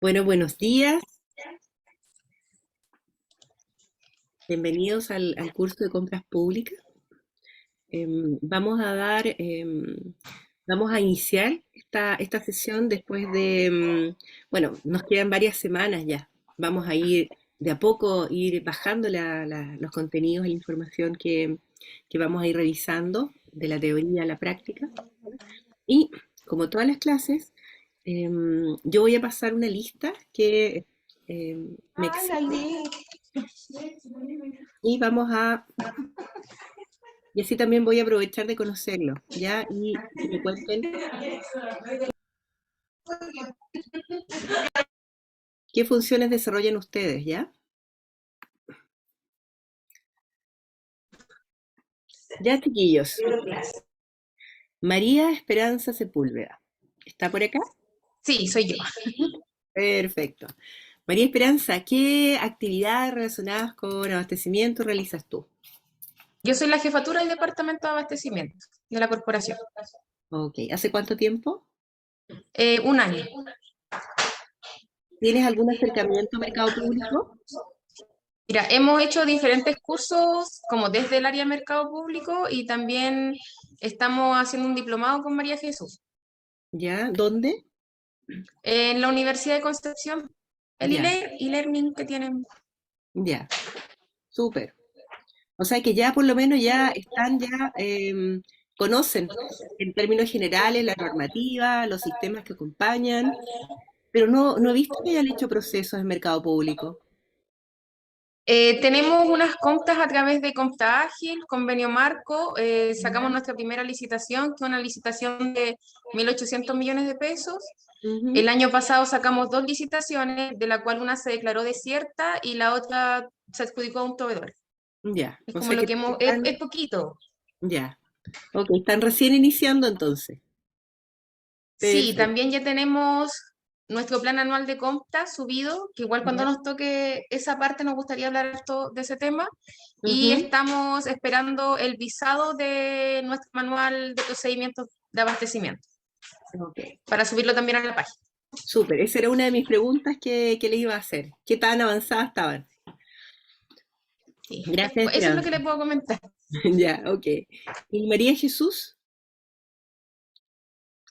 Bueno, buenos días. Bienvenidos al curso de compras públicas. Vamos a vamos a iniciar esta sesión después bueno, nos quedan varias semanas ya. Vamos a ir de a poco, ir bajando los contenidos, la información que vamos a ir revisando de la teoría a la práctica. Y como todas las clases, yo voy a pasar una lista que me exige y y así también voy a aprovechar de conocerlo, ¿ya? Y que me cuenten qué funciones desarrollan ustedes, ¿ya? Ya, chiquillos. María Esperanza Sepúlveda. ¿Está por acá? Sí, soy yo. Perfecto. María Esperanza, ¿qué actividades relacionadas con abastecimiento realizas tú? Yo soy la jefatura del departamento de abastecimiento de la corporación. Ok, ¿hace cuánto tiempo? Un año. ¿Tienes algún acercamiento al mercado público? Mira, hemos hecho diferentes cursos como desde el área de mercado público y también estamos haciendo un diplomado con María Jesús ¿Ya? ¿Dónde? en la Universidad de Concepción. El Ya, e-learning que tienen. ya, súper. O sea que ya por lo menos ya están, conocen en términos generales la normativa, los sistemas que acompañan, pero no he visto que hayan hecho procesos en mercado público. Tenemos unas compras a través de Compta Ágil, convenio marco. Sacamos nuestra primera licitación, que es una licitación de 1.800 millones de pesos. Ujú. El año pasado sacamos dos licitaciones, de la cual una se declaró desierta y la otra se adjudicó a un proveedor. Ya, Es o como sea lo que que hemos, están, es poquito. ya, ok, están recién iniciando entonces. Sí, Perfecto. también ya tenemos nuestro plan anual de compras subido, que igual cuando Ya. nos toque esa parte nos gustaría hablar esto, de ese tema. Y Ujú. estamos esperando el visado de nuestro manual de procedimientos de abastecimiento Ok, para subirlo también a la página. súper. Esa era una de mis preguntas que les iba a hacer. ¿Qué tan avanzadas estaban? Sí, Gracias, eso es lo que Esperanza. les puedo comentar. Ya, ok. ¿Y María Jesús?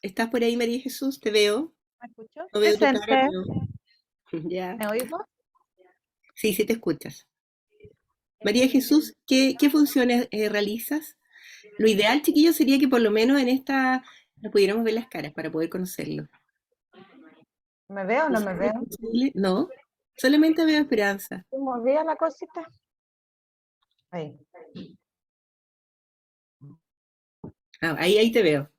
¿Estás por ahí, María Jesús? Te veo. ¿Me escucho? No veo tu cara, Presente. pero ya. ¿Me oigo? Sí, sí te escuchas. María Jesús, ¿qué funciones realizas? Lo ideal, chiquillo, sería que por lo menos en esta nos pudiéramos ver las caras para poder conocerlo. ¿Me veo o no me ¿Es veo? posible? No, solamente veo Esperanza. ¿Se movía la cosita? Ahí. Ah, ahí te veo.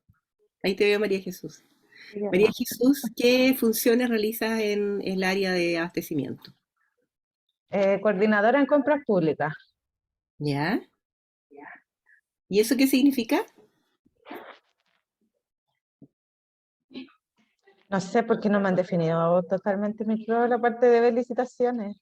Ahí te veo, María Jesús. Ya. María Jesús, ¿qué funciones realizas en el área de abastecimiento? Coordinadora en compras públicas. ¿Ya? ¿Y eso qué significa? No sé por qué no me han definido totalmente mi prueba la parte de ver licitaciones.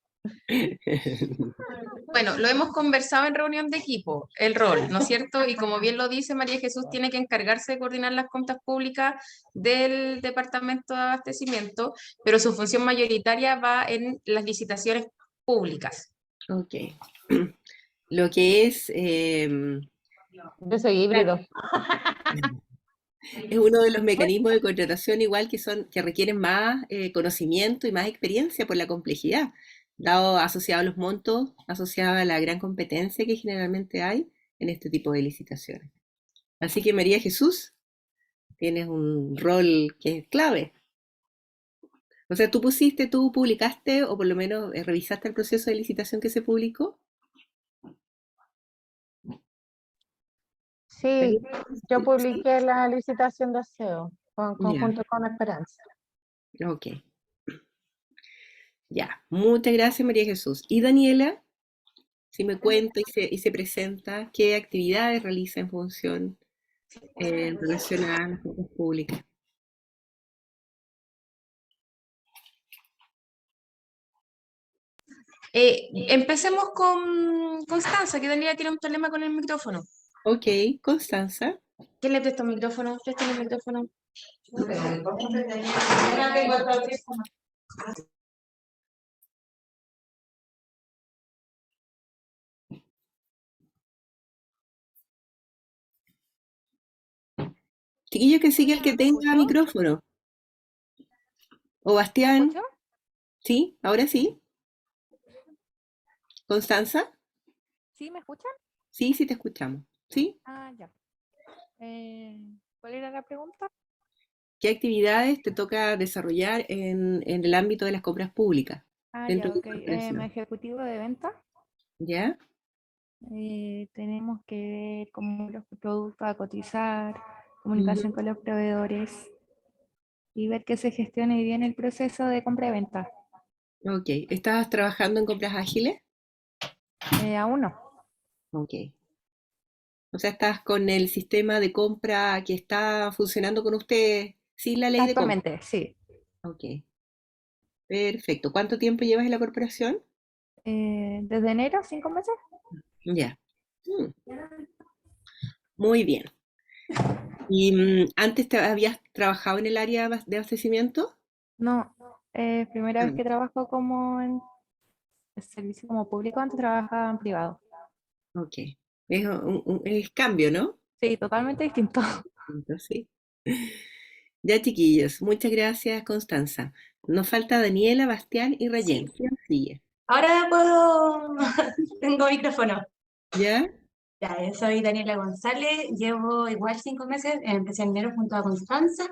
Bueno, lo hemos conversado en reunión de equipo, el rol, ¿no es cierto? Y como bien lo dice María Jesús, tiene que encargarse de coordinar las cuentas públicas del Departamento de Abastecimiento, pero su función mayoritaria va en las licitaciones públicas. Ok. Lo que es, Yo soy híbrido. es uno de los mecanismos de contratación igual que requieren más conocimiento y más experiencia por la complejidad, dado asociado a los montos, asociado a la gran competencia que generalmente hay en este tipo de licitaciones. Así que María Jesús, tienes un rol que es clave. O sea, tú publicaste o por lo menos revisaste el proceso de licitación que se publicó. Sí, yo publiqué la licitación de aseo Ya, conjunto con Esperanza. ok. Ya, muchas gracias María Jesús. ¿Y Daniela? Si me cuenta y se presenta, ¿qué actividades realiza en función relacionada a las compras públicas? Empecemos con Constanza, que Daniela tiene un problema con el micrófono. Ok, Constanza. ¿Quién le presta el micrófono? Préstale el micrófono. Chiquillo que sigue el que ¿Me tenga escuchó? micrófono. O ¿Me Bastián, escuchó? ¿sí? ¿Ahora sí? ¿Constanza? ¿Sí me escuchan? Sí, sí te escuchamos. ¿Sí? Ah, ya. ¿Cuál era la pregunta? ¿Qué actividades te toca desarrollar en el ámbito de las compras públicas Ah, dentro ya, de tu ok. corporación? Ejecutivo de venta. ¿Ya? Tenemos que ver cómo los productos a cotizar, Ujú. comunicación con los proveedores y ver que se gestione bien el proceso de compra y venta. Ok. ¿Estás trabajando en compras ágiles? Aún no. Ok. O sea, estás con el sistema de compra que está funcionando con usted sin la ley de compra. Actualmente, sí. Ok. Perfecto. ¿Cuánto tiempo llevas en la corporación? Desde enero, 5 meses. Ya. Mm, Muy bien. ¿Y antes te habías trabajado en el área de abastecimiento? No, primera vez Ah, que trabajo como en servicio como público, antes trabajaba en privado. ok. Es cambio, ¿no? Sí, totalmente distinto. Entonces, sí. Ya, chiquillos. Muchas gracias, Constanza. Nos falta Daniela, Bastián y Rayén. Sí, ¿Quién sigue? ahora puedo, tengo micrófono. ¿Ya? Ya, yo soy Daniela González, llevo igual 5 meses, empecé en enero junto a Constanza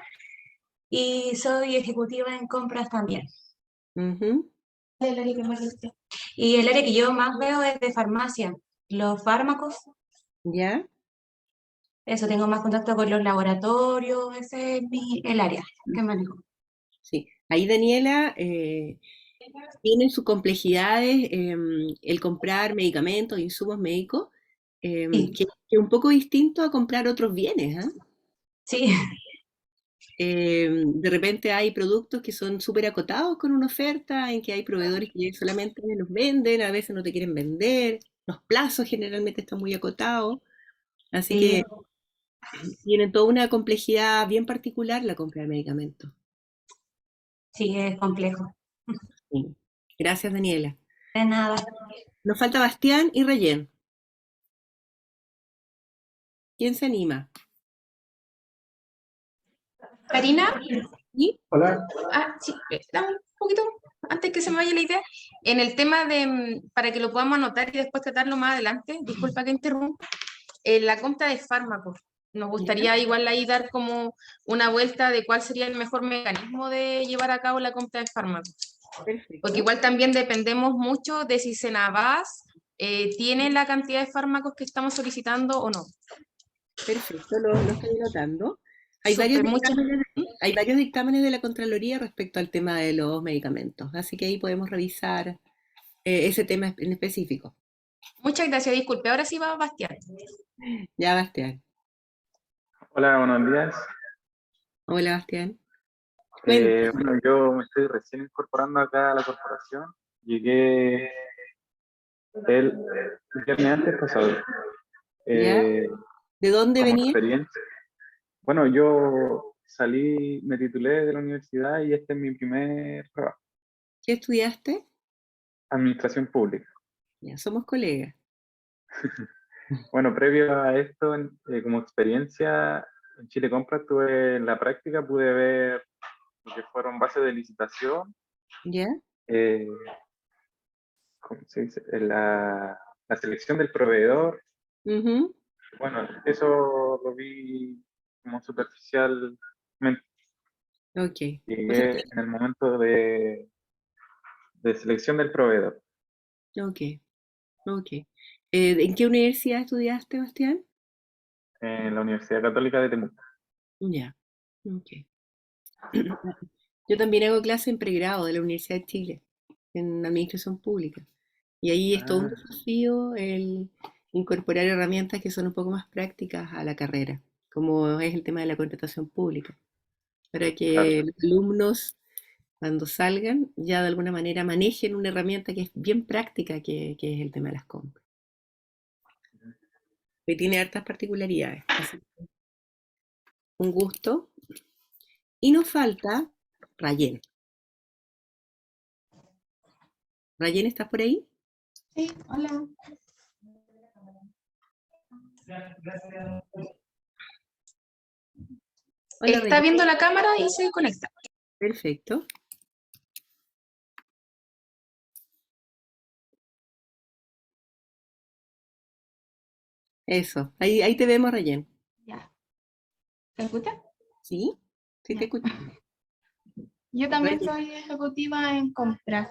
y soy ejecutiva en compras también. Ujú. El área que más gusta. Y el área que yo más veo es de farmacia, los fármacos, ¿Ya? eso tengo más contacto con los laboratorios, ese es el área que manejo. Sí. Ahí, Daniela, tiene sus complejidades el comprar medicamentos, insumos médicos, Sí, que es un poco distinto a comprar otros bienes, ¿ah? sí, De repente hay productos que son súper acotados con una oferta, en que hay proveedores que solamente los venden, a veces no te quieren vender, los plazos generalmente están muy acotados, así sí, que tienen toda una complejidad bien particular la compra de medicamentos. sí, es complejo. Sí. Gracias, Daniela. De nada. Nos falta Bastián y Rayén. ¿Quién se anima? Karina, ¿Sí? Hola. sí, dame un poquito antes que se me vaya la idea. En el tema de, para que lo podamos anotar y después tratarlo más adelante, disculpa que interrumpa, la compra de fármacos. Nos ¿Ya? gustaría igual ahí dar como una vuelta de cuál sería el mejor mecanismo de llevar a cabo la compra de fármacos. Porque Perfecto. igual también dependemos mucho de si Senabas tiene la cantidad de fármacos que estamos solicitando o no. Perfecto, lo estoy notando. Hay varios Súper, muchas. dictámenes, hay varios dictámenes de la Contraloría respecto al tema de los medicamentos, así que ahí podemos revisar ese tema en específico. Muchas gracias, disculpe. Ahora sí va Bastián. Ya, Bastián. Hola, buenos días. Hola, Bastián. Cuéntame. Bueno, yo me estoy recién incorporando acá a la corporación. Llegué el viernes antes pasado. ¿Ya? Eh, ¿De dónde Como venía? experiencia. Bueno, yo salí, me titulé de la universidad y este es mi primer trabajo, ¿Qué estudiaste? administración pública. Ya, somos colegas. Bueno, previo a esto, como experiencia en Chile Compras, tuve en la práctica, pude ver lo que fueron bases de licitación, ¿Ya? eh, ¿cómo se dice? La selección del proveedor. Ujú. Bueno, eso lo vi como superficialmente. Ok. O sea, Llegué en el momento de selección del proveedor, ok, ok. ¿En qué universidad estudiaste, Bastián? en la Universidad Católica de Temuco. Ya, ok. Yo también hago clase en pregrado de la Universidad de Chile, en Administración Pública. Y ahí es todo un Ah, desafío el incorporar herramientas que son un poco más prácticas a la carrera, como es el tema de la contratación pública, para claro. que los alumnos, cuando salgan, ya de alguna manera manejen una herramienta que es bien práctica, que es el tema de las compras, que tiene hartas particularidades. Así que un gusto. Y nos falta Rayén. Rayén, ¿estás por ahí? Sí, hola. Hola, Está Reyes. viendo la cámara y se conecta. Perfecto. Eso, ahí te vemos, Rayen. Ya. ¿Se escucha? ¿Sí? Sí, te Ya. escucho. Yo también Reyes, soy ejecutiva en compras.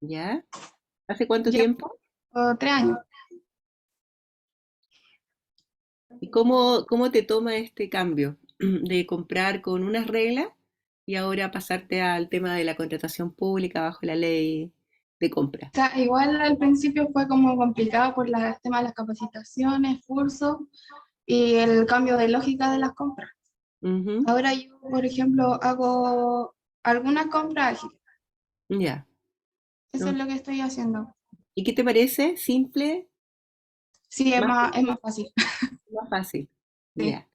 ¿ya? ¿Hace cuánto Llevo tiempo? 3 años. ¿Y cómo te toma este cambio de comprar con unas reglas y ahora pasarte al tema de la contratación pública bajo la ley de compra? O sea, igual al principio fue como complicado por el tema de las capacitaciones, cursos y el cambio de lógica de las compras. Ujú, Ahora yo, por ejemplo, hago algunas compras ágiles. ya. Eso es ¿No? lo que estoy haciendo. ¿Y qué te parece? ¿Simple? Sí, ¿Más, es más fácil. más fácil? Sí. Ya.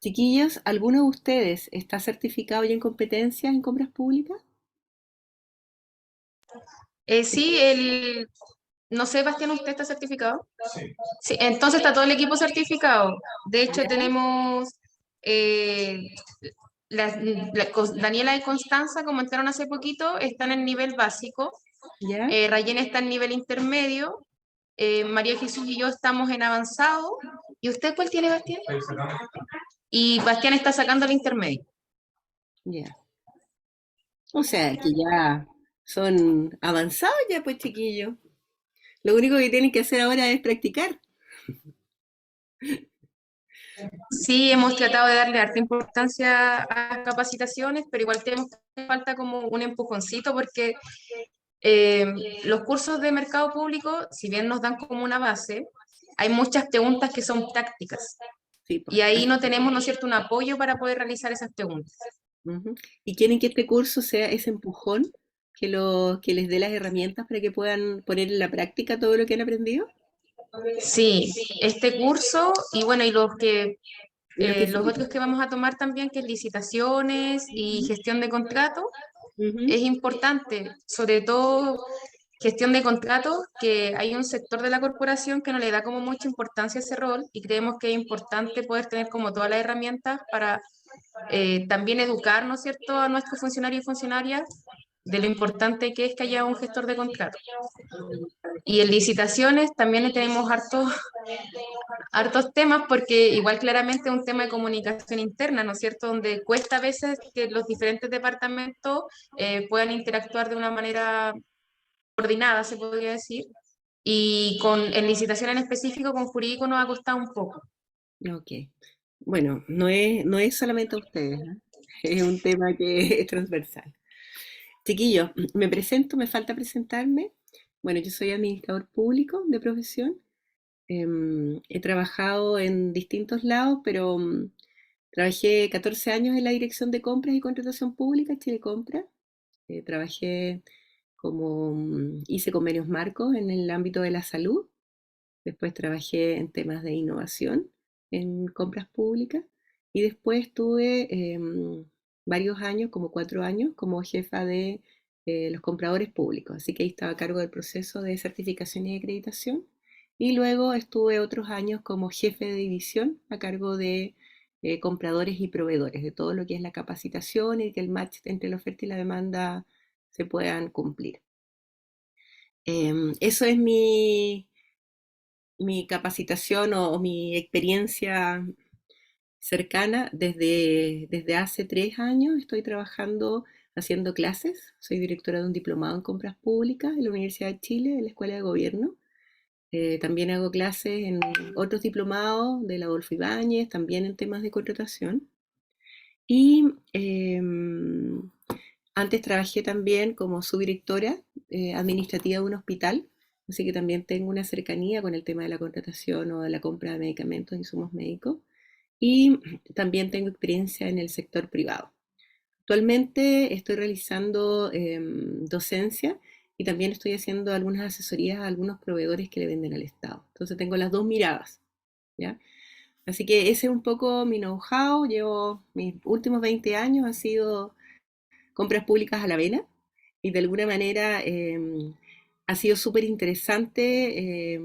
Chiquillos, ¿alguno de ustedes está certificado ya en competencias en compras públicas? Sí, no sé, Bastián, ¿usted está certificado? Sí, entonces está todo el equipo certificado. De hecho, ¿Ya? tenemos eh, Daniela y Constanza, como entraron hace poquito, están en nivel básico. ¿Ya? Rayen está en nivel intermedio. María Jesús y yo estamos en avanzado. ¿Y usted cuál tiene, Bastián? Y Bastián está sacando el intermedio. Ya. O sea, que ya son avanzados ya, pues, chiquillos. Lo único que tienen que hacer ahora es practicar. Sí, hemos tratado de darle harta importancia a las capacitaciones, pero igual tenemos falta como un empujoncito porque eh, los cursos de mercado público, si bien nos dan como una base, hay muchas preguntas que son prácticas Sí, pues. y ahí no tenemos, ¿no es cierto?, un apoyo para poder realizar esas preguntas. Ujú. Y quieren que este curso sea ese empujón que les dé las herramientas para que puedan poner en la práctica todo lo que han aprendido. Sí, este curso y bueno, y Y lo que los sigue. otros que vamos a tomar también, que es licitaciones y gestión de contratos, Ujú. es importante, sobre todo gestión de contratos, que hay un sector de la corporación que no le da como mucha importancia a ese rol y creemos que es importante poder tener como todas las herramientas para también educar, ¿no es cierto?, a nuestros funcionarios y funcionarias de lo importante que es que haya un gestor de contratos. Y en licitaciones también tenemos hartos temas porque igual claramente es un tema de comunicación interna, ¿no es cierto?, donde cuesta a veces que los diferentes departamentos puedan interactuar de una manera coordinada, se podría decir, y en licitación en específico con jurídico nos ha costado un poco. Ok. Bueno, no es solamente a ustedes, ¿eh? Es un tema que es transversal. Chiquillos, me presento, me falta presentarme. Bueno, yo soy administrador público de profesión. He trabajado en distintos lados, pero trabajé 14 años en la Dirección de Compras y Contratación Pública, Chile Compra. Trabajé hice convenios marcos en el ámbito de la salud. Después trabajé en temas de innovación en compras públicas. Y después tuve varios años, como 4 años, como jefa de los compradores públicos. Así que ahí estaba a cargo del proceso de certificación y acreditación. Y luego estuve otros años como jefe de división a cargo de compradores y proveedores, de todo lo que es la capacitación y que el match entre la oferta y la demanda se puedan cumplir. Eso es mi capacitación o mi experiencia cercana desde hace 3 años. Estoy trabajando haciendo clases. Soy directora de un diplomado en compras públicas en la Universidad de Chile, en la Escuela de Gobierno. También hago clases en otros diplomados de la Adolfo Ibáñez, también en temas de contratación. Y antes trabajé también como subdirectora administrativa de un hospital, así que también tengo una cercanía con el tema de la contratación o de la compra de medicamentos e insumos médicos. Y también tengo experiencia en el sector privado. Actualmente estoy realizando docencia y también estoy haciendo algunas asesorías a algunos proveedores que le venden al Estado. Entonces tengo las dos miradas, ¿ya? Así que ese es un poco mi know-how. Llevo mis últimos 20 años, ha sido compras públicas a la vena y de alguna manera ha sido súper interesante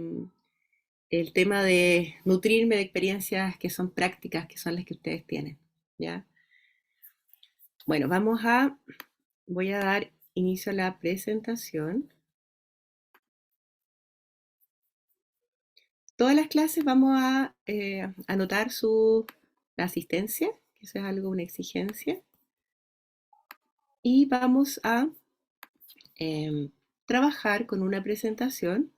el tema de nutrirme de experiencias que son prácticas, que son las que ustedes tienen, ¿ya? Bueno, voy a dar inicio a la presentación. Todas las clases vamos a anotar la asistencia, que eso es algo, una exigencia, y vamos a trabajar con una presentación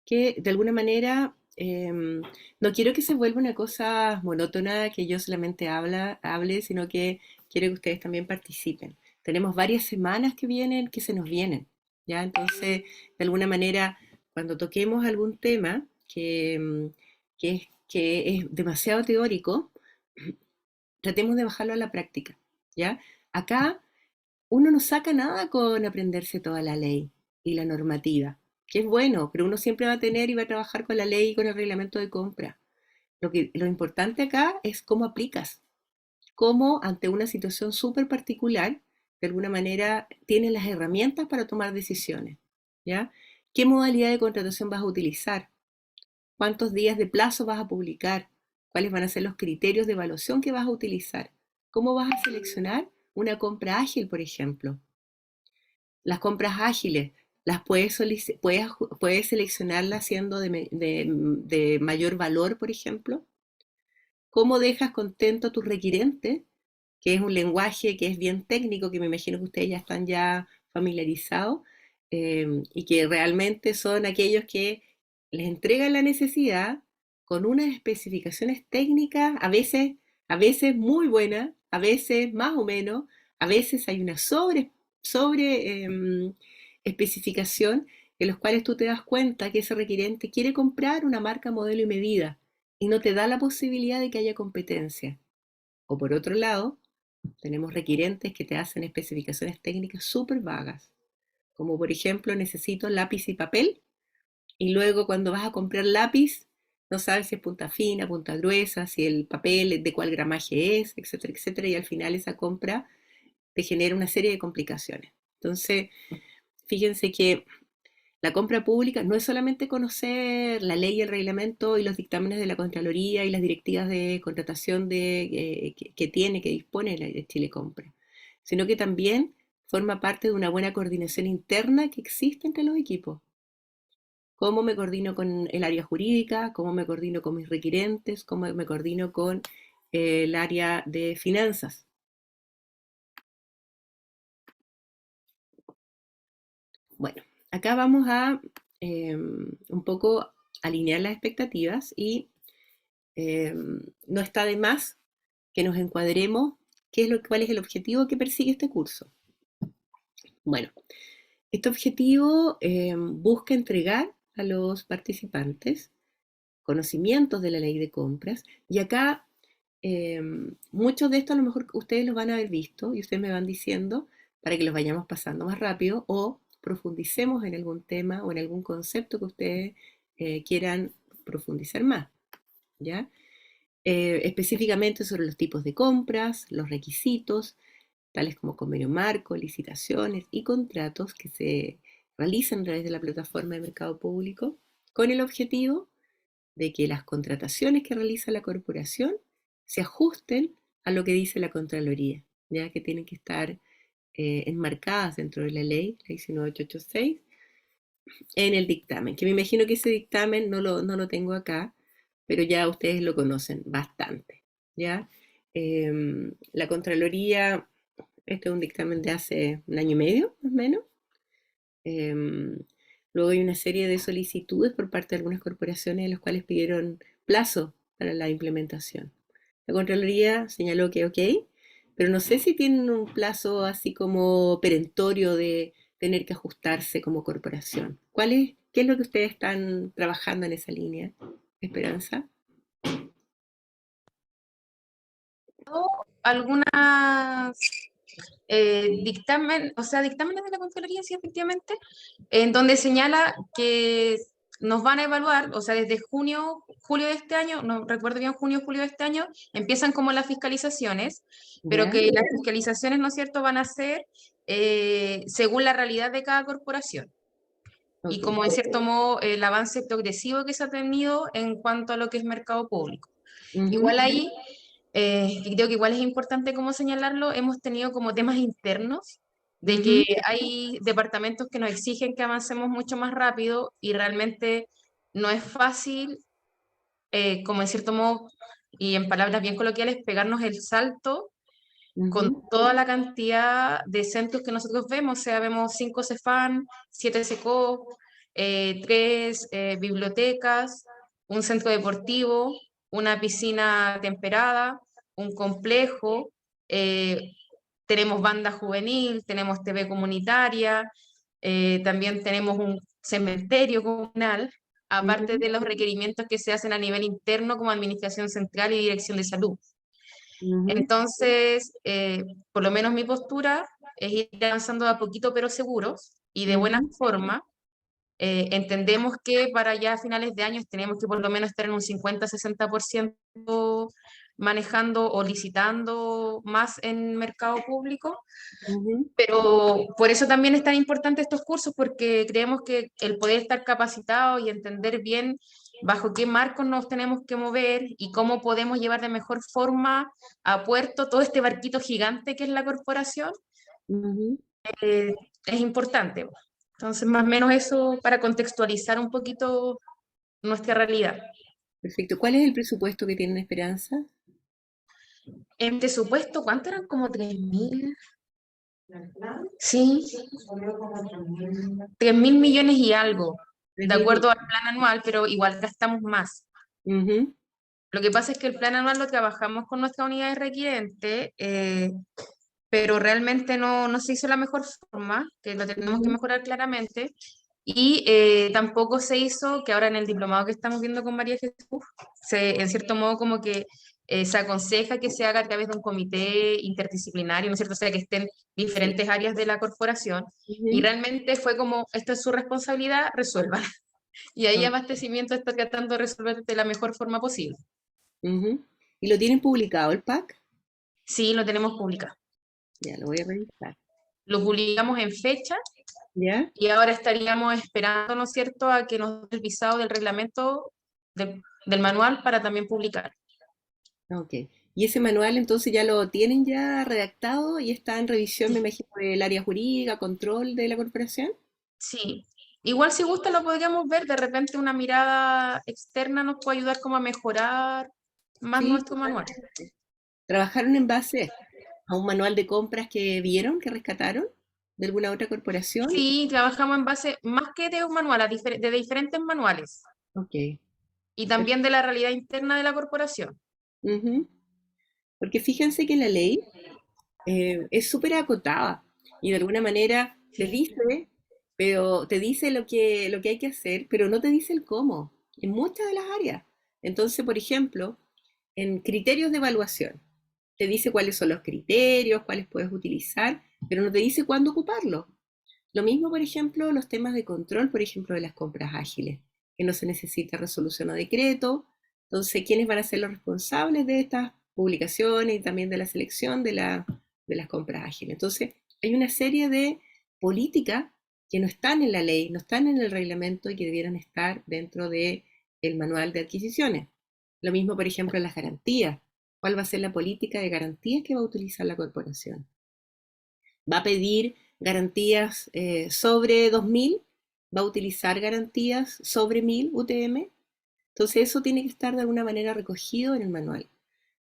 que de alguna manera no quiero que se vuelva una cosa monótona, que yo solamente hable, sino que quiero que ustedes también participen. Tenemos varias semanas que se nos vienen, ¿ya? Entonces, de alguna manera, cuando toquemos algún tema que es demasiado teórico, tratemos de bajarlo a la práctica, ¿ya? Acá uno no saca nada con aprenderse toda la ley y la normativa, que es bueno, pero uno siempre va a tener y va a trabajar con la ley y con el reglamento de compra. Lo importante acá es cómo aplicas, cómo ante una situación súper particular, de alguna manera tienes las herramientas para tomar decisiones, ¿ya? ¿Qué modalidad de contratación vas a utilizar? ¿Cuántos días de plazo vas a publicar? ¿Cuáles van a ser los criterios de evaluación que vas a utilizar? ¿Cómo vas a seleccionar una compra ágil, por ejemplo? Las compras ágiles, puedes seleccionarlas siendo de mayor valor, por ejemplo. ¿Cómo dejas contento a tus requirentes? Que es un lenguaje que es bien técnico, que me imagino que ustedes ya están familiarizados, y que realmente son aquellos que les entregan la necesidad con unas especificaciones técnicas, a veces muy buenas, a veces más o menos, a veces hay una sobre especificación en los cuales tú te das cuenta que ese requirente quiere comprar una marca, modelo y medida y no te da la posibilidad de que haya competencia. O por otro lado, tenemos requirentes que te hacen especificaciones técnicas súper vagas, como por ejemplo necesito lápiz y papel, y luego cuando vas a comprar lápiz no sabes si es punta fina, punta gruesa, si el papel de cuál gramaje es, etcétera, etcétera, y al final esa compra te genera una serie de complicaciones. Entonces, fíjense que la compra pública no es solamente conocer la ley y el reglamento y los dictámenes de la Contraloría y las directivas de contratación que dispone la de Chile Compra, sino que también forma parte de una buena coordinación interna que existe entre los equipos. Cómo me coordino con el área jurídica, cómo me coordino con mis requirentes, cómo me coordino con el área de finanzas. Bueno, acá vamos a un poco alinear las expectativas y no está de más que nos encuadremos cuál es el objetivo que persigue este curso. Bueno, este objetivo busca entregar a los participantes conocimientos de la ley de compras, y acá muchos de estos a lo mejor ustedes los van a haber visto y ustedes me van diciendo para que los vayamos pasando más rápido o profundicemos en algún tema o en algún concepto que ustedes quieran profundizar más, ¿ya? Específicamente sobre los tipos de compras, los requisitos, tales como convenio marco, licitaciones y contratos que se realizan a través de la plataforma de mercado público, con el objetivo de que las contrataciones que realiza la corporación se ajusten a lo que dice la Contraloría, ya que tienen que estar enmarcadas dentro de la ley 19886, en el dictamen, que me imagino que ese dictamen no lo tengo acá, pero ya ustedes lo conocen bastante, ¿ya? La Contraloría, este es un dictamen de hace un año y medio, más o menos. Luego hay una serie de solicitudes por parte de algunas corporaciones en las cuales pidieron plazo para la implementación. La Contraloría señaló que ok, pero no sé si tienen un plazo así como perentorio de tener que ajustarse como corporación. ¿Qué es lo que ustedes están trabajando en esa línea, Esperanza? Algunas dictámenes de la Contraloría, sí, efectivamente, en donde señala que nos van a evaluar, o sea, desde julio de este año, no recuerdo bien, julio de este año, empiezan como las fiscalizaciones, pero ¿Ya? que las fiscalizaciones, ¿no es cierto?, van a ser según la realidad de cada corporación. y Ok. como en cierto modo el avance progresivo que se ha tenido en cuanto a lo que es mercado público. Ujú, Igual ahí, y creo que igual es importante como señalarlo, hemos tenido como temas internos de que ujú, hay departamentos que nos exigen que avancemos mucho más rápido y realmente no es fácil, como en cierto modo, y en palabras bien coloquiales, pegarnos el salto con ujú, toda la cantidad de centros que nosotros vemos, o sea, vemos 5 Cefam, 7 SECO, 3 bibliotecas, un centro deportivo, una piscina temperada, un complejo, eh, tenemos banda juvenil, tenemos TV comunitaria, también tenemos un cementerio comunal, aparte ujú, de los requerimientos que se hacen a nivel interno como Administración Central y Dirección de Salud. ujú, Entonces, por lo menos mi postura es ir avanzando de a poquito pero seguros y de buena ujú, forma. Entendemos que para ya a finales de años tenemos que por lo menos estar en un 50-60% manejando o licitando más en mercado público, ujú. pero por eso también es tan importante estos cursos, porque creemos que el poder estar capacitado y entender bien bajo qué marcos nos tenemos que mover y cómo podemos llevar de mejor forma a puerto todo este barquito gigante que es la corporación, Ujú. eh, es importante. Entonces, más o menos eso para contextualizar un poquito nuestra realidad. Perfecto. ¿Cuál es el presupuesto que tienen Esperanza? En presupuesto, ¿cuánto eran? Como 3.000. Sí, 3.000 millones y algo, Tres de mil acuerdo al millones. plan anual, pero igual gastamos más. Ujú, Lo que pasa es que el plan anual lo trabajamos con nuestra unidad de requirente, pero realmente no se hizo de la mejor forma, que lo tenemos que ujú. mejorar claramente, y tampoco se hizo, que ahora en el diplomado que estamos viendo con María Jesús, en cierto modo como que se aconseja que se haga a través de un comité interdisciplinario, ¿no es cierto? O sea, que estén Sí. diferentes áreas de la corporación, y Ujú, realmente fue como, esto es su responsabilidad, resuelvan. Y ahí ok, abastecimiento está tratando de resolver de la mejor forma posible. ujú. ¿Y lo tienen publicado el pack? Sí, lo tenemos publicado. Ya, lo voy a revisar. Lo publicamos en fecha ¿Ya? y ahora estaríamos esperando, ¿no es cierto?, a que nos dé el visado del reglamento del manual para también publicar. Ok. ¿Y ese manual entonces ya lo tienen ya redactado y está en revisión, me Sí, imagino, del área jurídica, control de la corporación? sí. Igual si gusta lo podríamos ver, de repente una mirada externa nos puede ayudar como a mejorar más Sí, nuestro manual. totalmente. ¿Trabajaron en base a un manual de compras que vieron, que rescataron de alguna otra corporación? Sí, trabajamos en base más que de un manual, de diferentes manuales Ok. y también de la realidad interna de la corporación. Ujú. Porque fíjense que la ley es súper acotada y de alguna manera te Sí. dice, pero te dice lo que hay que hacer, pero no te dice el cómo, en muchas de las áreas. Entonces, por ejemplo, en criterios de evaluación, te dice cuáles son los criterios, cuáles puedes utilizar, pero no te dice cuándo ocuparlos. Lo mismo, por ejemplo, los temas de control, por ejemplo, de las compras ágiles, que no se necesita resolución o decreto. Entonces, ¿quiénes van a ser los responsables de estas publicaciones y también de la selección de las compras ágiles? Entonces, hay una serie de políticas que no están en la ley, no están en el reglamento y que debieran estar dentro del manual de adquisiciones. Lo mismo, por ejemplo, en las garantías. ¿Cuál va a ser la política de garantías que va a utilizar la corporación? ¿Va a pedir garantías sobre 2000? ¿Va a utilizar garantías sobre 1000 UTM? Entonces eso tiene que estar de alguna manera recogido en el manual.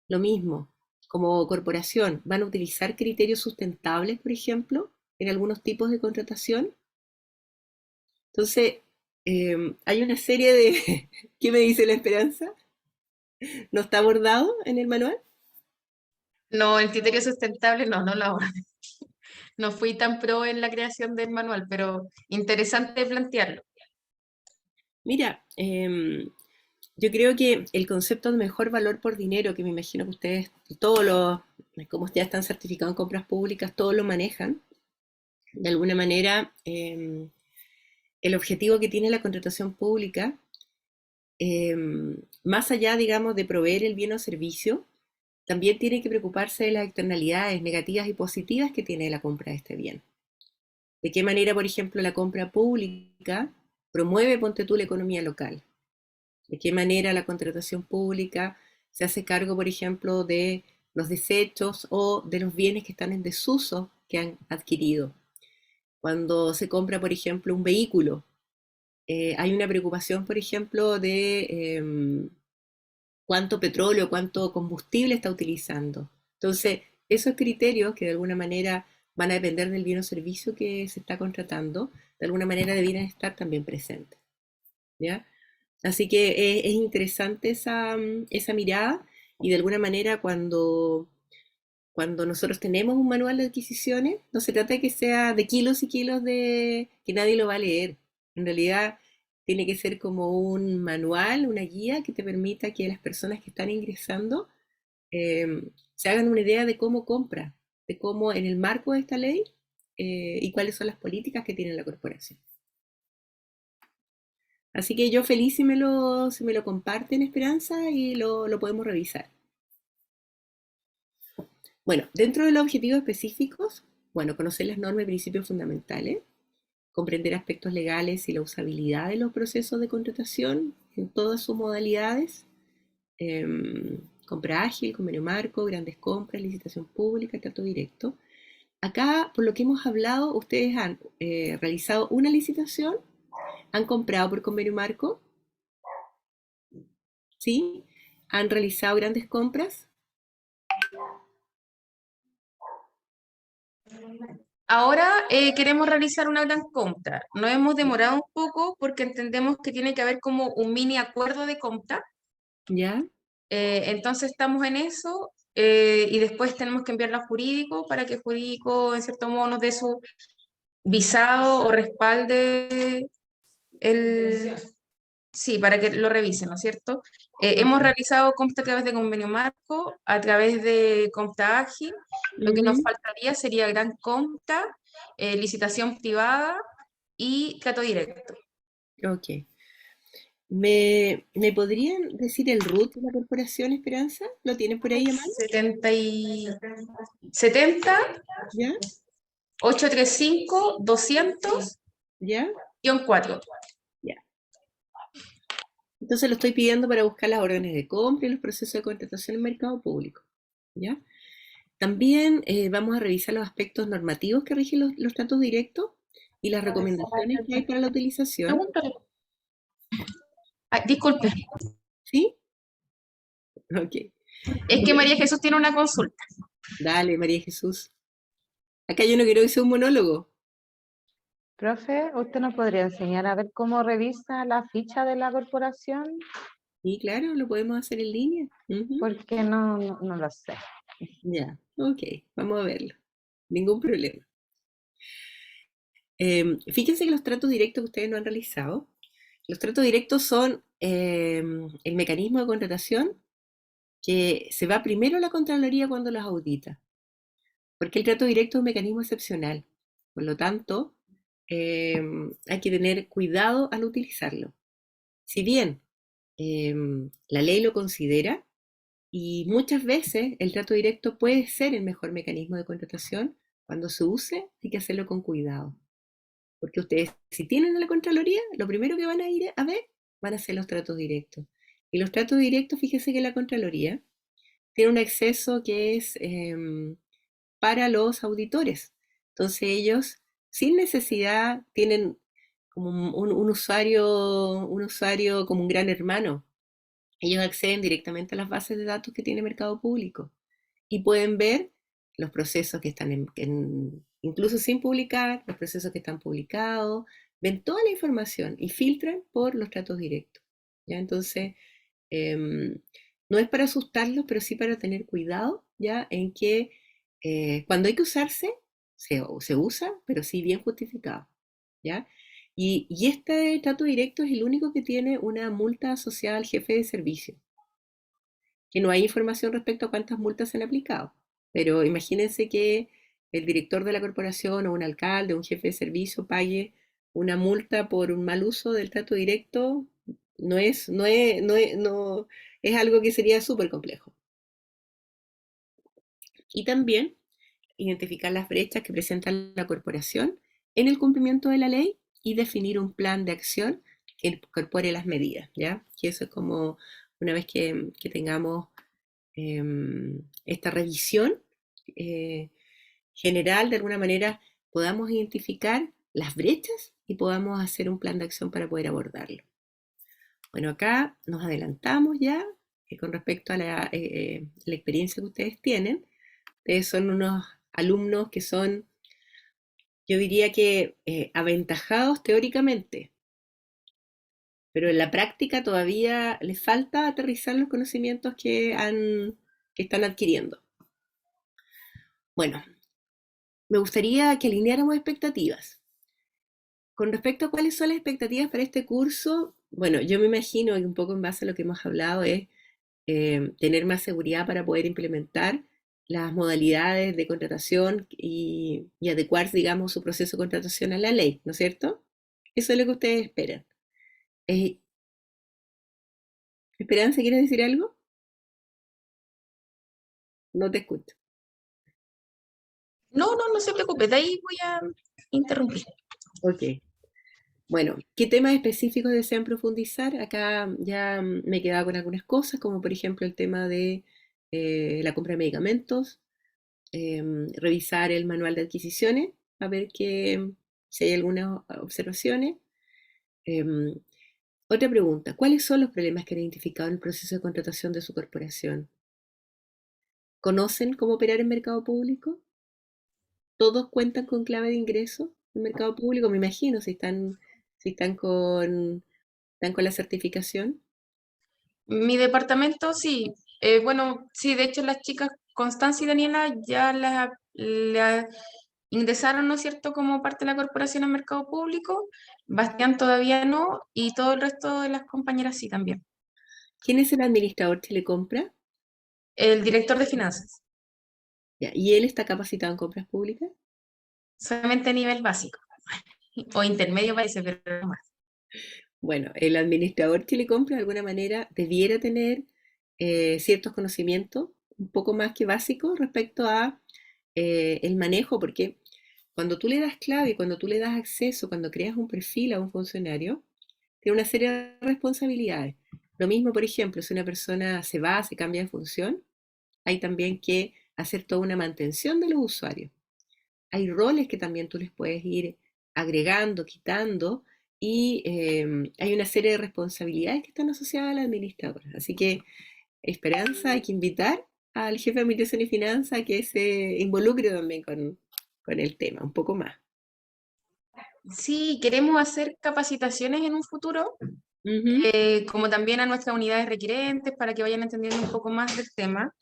Lo mismo, como corporación, ¿van a utilizar criterios sustentables, por ejemplo, en algunos tipos de contratación? Entonces, hay una serie de... ¿Qué me dice la Esperanza? ¿No está abordado en el manual? No, el criterio sustentable no lo hago. No fui tan pro en la creación del manual, pero interesante plantearlo. Mira, yo creo que el concepto de mejor valor por dinero, que me imagino que ustedes, todos los, como ya están certificados en compras públicas, todos lo manejan, de alguna manera, el objetivo que tiene la contratación pública, eh, más allá, digamos, de proveer el bien o servicio, también tiene que preocuparse de las externalidades negativas y positivas que tiene la compra de este bien. De qué manera, por ejemplo, la compra pública promueve, ponte tú, la economía local. De qué manera la contratación pública se hace cargo, por ejemplo, de los desechos o de los bienes que están en desuso que han adquirido. Cuando se compra, por ejemplo, un vehículo, hay una preocupación, por ejemplo, de cuánto petróleo, cuánto combustible está utilizando. Entonces, esos criterios que de alguna manera van a depender del bien o servicio que se está contratando, de alguna manera deberían estar también presentes. ¿Ya? Así que es interesante esa mirada y de alguna manera cuando nosotros tenemos un manual de adquisiciones, no se trata de que sea de kilos y kilos de que nadie lo va a leer. En realidad tiene que ser como un manual, una guía que te permita que las personas que están ingresando se hagan una idea de cómo compra, de cómo en el marco de esta ley y cuáles son las políticas que tiene la corporación. Así que yo feliz si me lo comparten, Esperanza, y lo podemos revisar. Bueno, dentro de los objetivos específicos, bueno, conocer las normas y principios fundamentales, comprender aspectos legales y la usabilidad de los procesos de contratación en todas sus modalidades, compra ágil, convenio marco, grandes compras, licitación pública, trato directo. Acá, por lo que hemos hablado, ustedes han realizado una licitación, han comprado por convenio marco, ¿sí? Han realizado grandes compras. Ahora queremos realizar una gran compra. Nos hemos demorado un poco porque entendemos que tiene que haber como un mini acuerdo de compra. ¿Ya? Entonces estamos en eso y después tenemos que enviarlo a jurídico para que jurídico en cierto modo nos dé su visado o respalde el... Sí, para que lo revisen, ¿no es cierto? Hemos realizado compra a través de convenio marco, a través de compra ágil. Lo que nos Ujú. faltaría sería gran compra, licitación privada y trato directo. Ok. ¿Me podrían decir el RUT de la corporación, Esperanza? ¿Lo tienen por ahí a mano? 70 ¿Ya? 835 200 ¿Ya? 4. Ya. Entonces lo estoy pidiendo para buscar las órdenes de compra y los procesos de contratación en mercado público. ¿Ya? También vamos a revisar los aspectos normativos que rigen los tratos directos y las recomendaciones que hay para la utilización. Pregúntale. Ay, disculpe, ¿Sí? Ok. es que María Jesús tiene una consulta. Dale, María Jesús. Acá yo no quiero que sea un monólogo. Profe, ¿usted nos podría enseñar a ver cómo revisa la ficha de la corporación? Sí, claro, lo podemos hacer en línea. Ujú. Porque no lo sé. Ya, ok, vamos a verlo. Ningún problema. Fíjense que los tratos directos que ustedes no han realizado, los tratos directos son el mecanismo de contratación que se va primero a la Contraloría cuando los audita, porque el trato directo es un mecanismo excepcional. Por lo tanto, hay que tener cuidado al utilizarlo. Si bien la ley lo considera, y muchas veces el trato directo puede ser el mejor mecanismo de contratación, cuando se use hay que hacerlo con cuidado. Porque ustedes, si tienen a la Contraloría, lo primero que van a ir a ver van a ser los tratos directos. Y los tratos directos, fíjese que la Contraloría tiene un acceso que es para los auditores. Entonces ellos, sin necesidad, tienen como un usuario como un gran hermano. Ellos acceden directamente a las bases de datos que tiene Mercado Público y pueden ver los procesos que están incluso sin publicar, los procesos que están publicados, ven toda la información y filtran por los tratos directos. ¿Ya? Entonces, no es para asustarlos, pero sí para tener cuidado, ¿ya? En que cuando hay que usarse, se usa, pero sí bien justificado, ¿ya? Y este trato directo es el único que tiene una multa asociada al jefe de servicio, que no hay información respecto a cuántas multas se han aplicado. Pero imagínense que el director de la corporación o un alcalde o un jefe de servicio pague una multa por un mal uso del trato directo, no es algo que sería súper complejo. Y también identificar las brechas que presenta la corporación en el cumplimiento de la ley y definir un plan de acción que incorpore las medidas, ¿ya? Que eso es como una vez que tengamos esta revisión general, de alguna manera podamos identificar las brechas y podamos hacer un plan de acción para poder abordarlo. Bueno, acá nos adelantamos ya con respecto a la experiencia que ustedes tienen. Ustedes son unos alumnos que son, yo diría que aventajados teóricamente, pero en la práctica todavía les falta aterrizar los conocimientos que están adquiriendo. Bueno, me gustaría que alineáramos expectativas. Con respecto a cuáles son las expectativas para este curso, bueno, yo me imagino que un poco en base a lo que hemos hablado es tener más seguridad para poder implementar las modalidades de contratación y adecuar, digamos, su proceso de contratación a la ley, ¿no es cierto? Eso es lo que ustedes esperan. Esperanza, ¿quieres decir algo? No te escucho. No se preocupe, de ahí voy a interrumpir. Ok. Bueno, ¿qué temas específicos desean profundizar? Acá ya me he quedado con algunas cosas, como por ejemplo el tema de la compra de medicamentos, revisar el manual de adquisiciones, a ver si hay algunas observaciones. Otra pregunta, ¿cuáles son los problemas que han identificado en el proceso de contratación de su corporación? ¿Conocen cómo operar en mercado público? ¿Todos cuentan con clave de ingreso en mercado público? Me imagino, si están con la certificación. Mi departamento sí, bueno, sí, de hecho las chicas Constanza y Daniela ya la ingresaron, ¿no es cierto?, como parte de la corporación al mercado público. Bastián todavía no, y todo el resto de las compañeras sí también. ¿Quién es el administrador Telecompra? El director de finanzas, Ya, ¿y él está capacitado en compras públicas? solamente a nivel básico, o intermedio parece, pero no más. Bueno, el administrador Telecompra de alguna manera debiera tener ciertos conocimientos un poco más que básicos respecto a el manejo, porque cuando tú le das clave, cuando tú le das acceso, cuando creas un perfil a un funcionario, tiene una serie de responsabilidades. Lo mismo, por ejemplo, si una persona se va, se cambia de función, hay también que hacer toda una mantención de los usuarios. Hay roles que también tú les puedes ir agregando, quitando, y hay una serie de responsabilidades que están asociadas al administrador. Así que, Esperanza, hay que invitar al jefe de administración y finanzas a que se involucre también con el tema, un poco más. Sí, queremos hacer capacitaciones en un futuro, Ujú, como también a nuestras unidades requerentes para que vayan entendiendo un poco más del tema.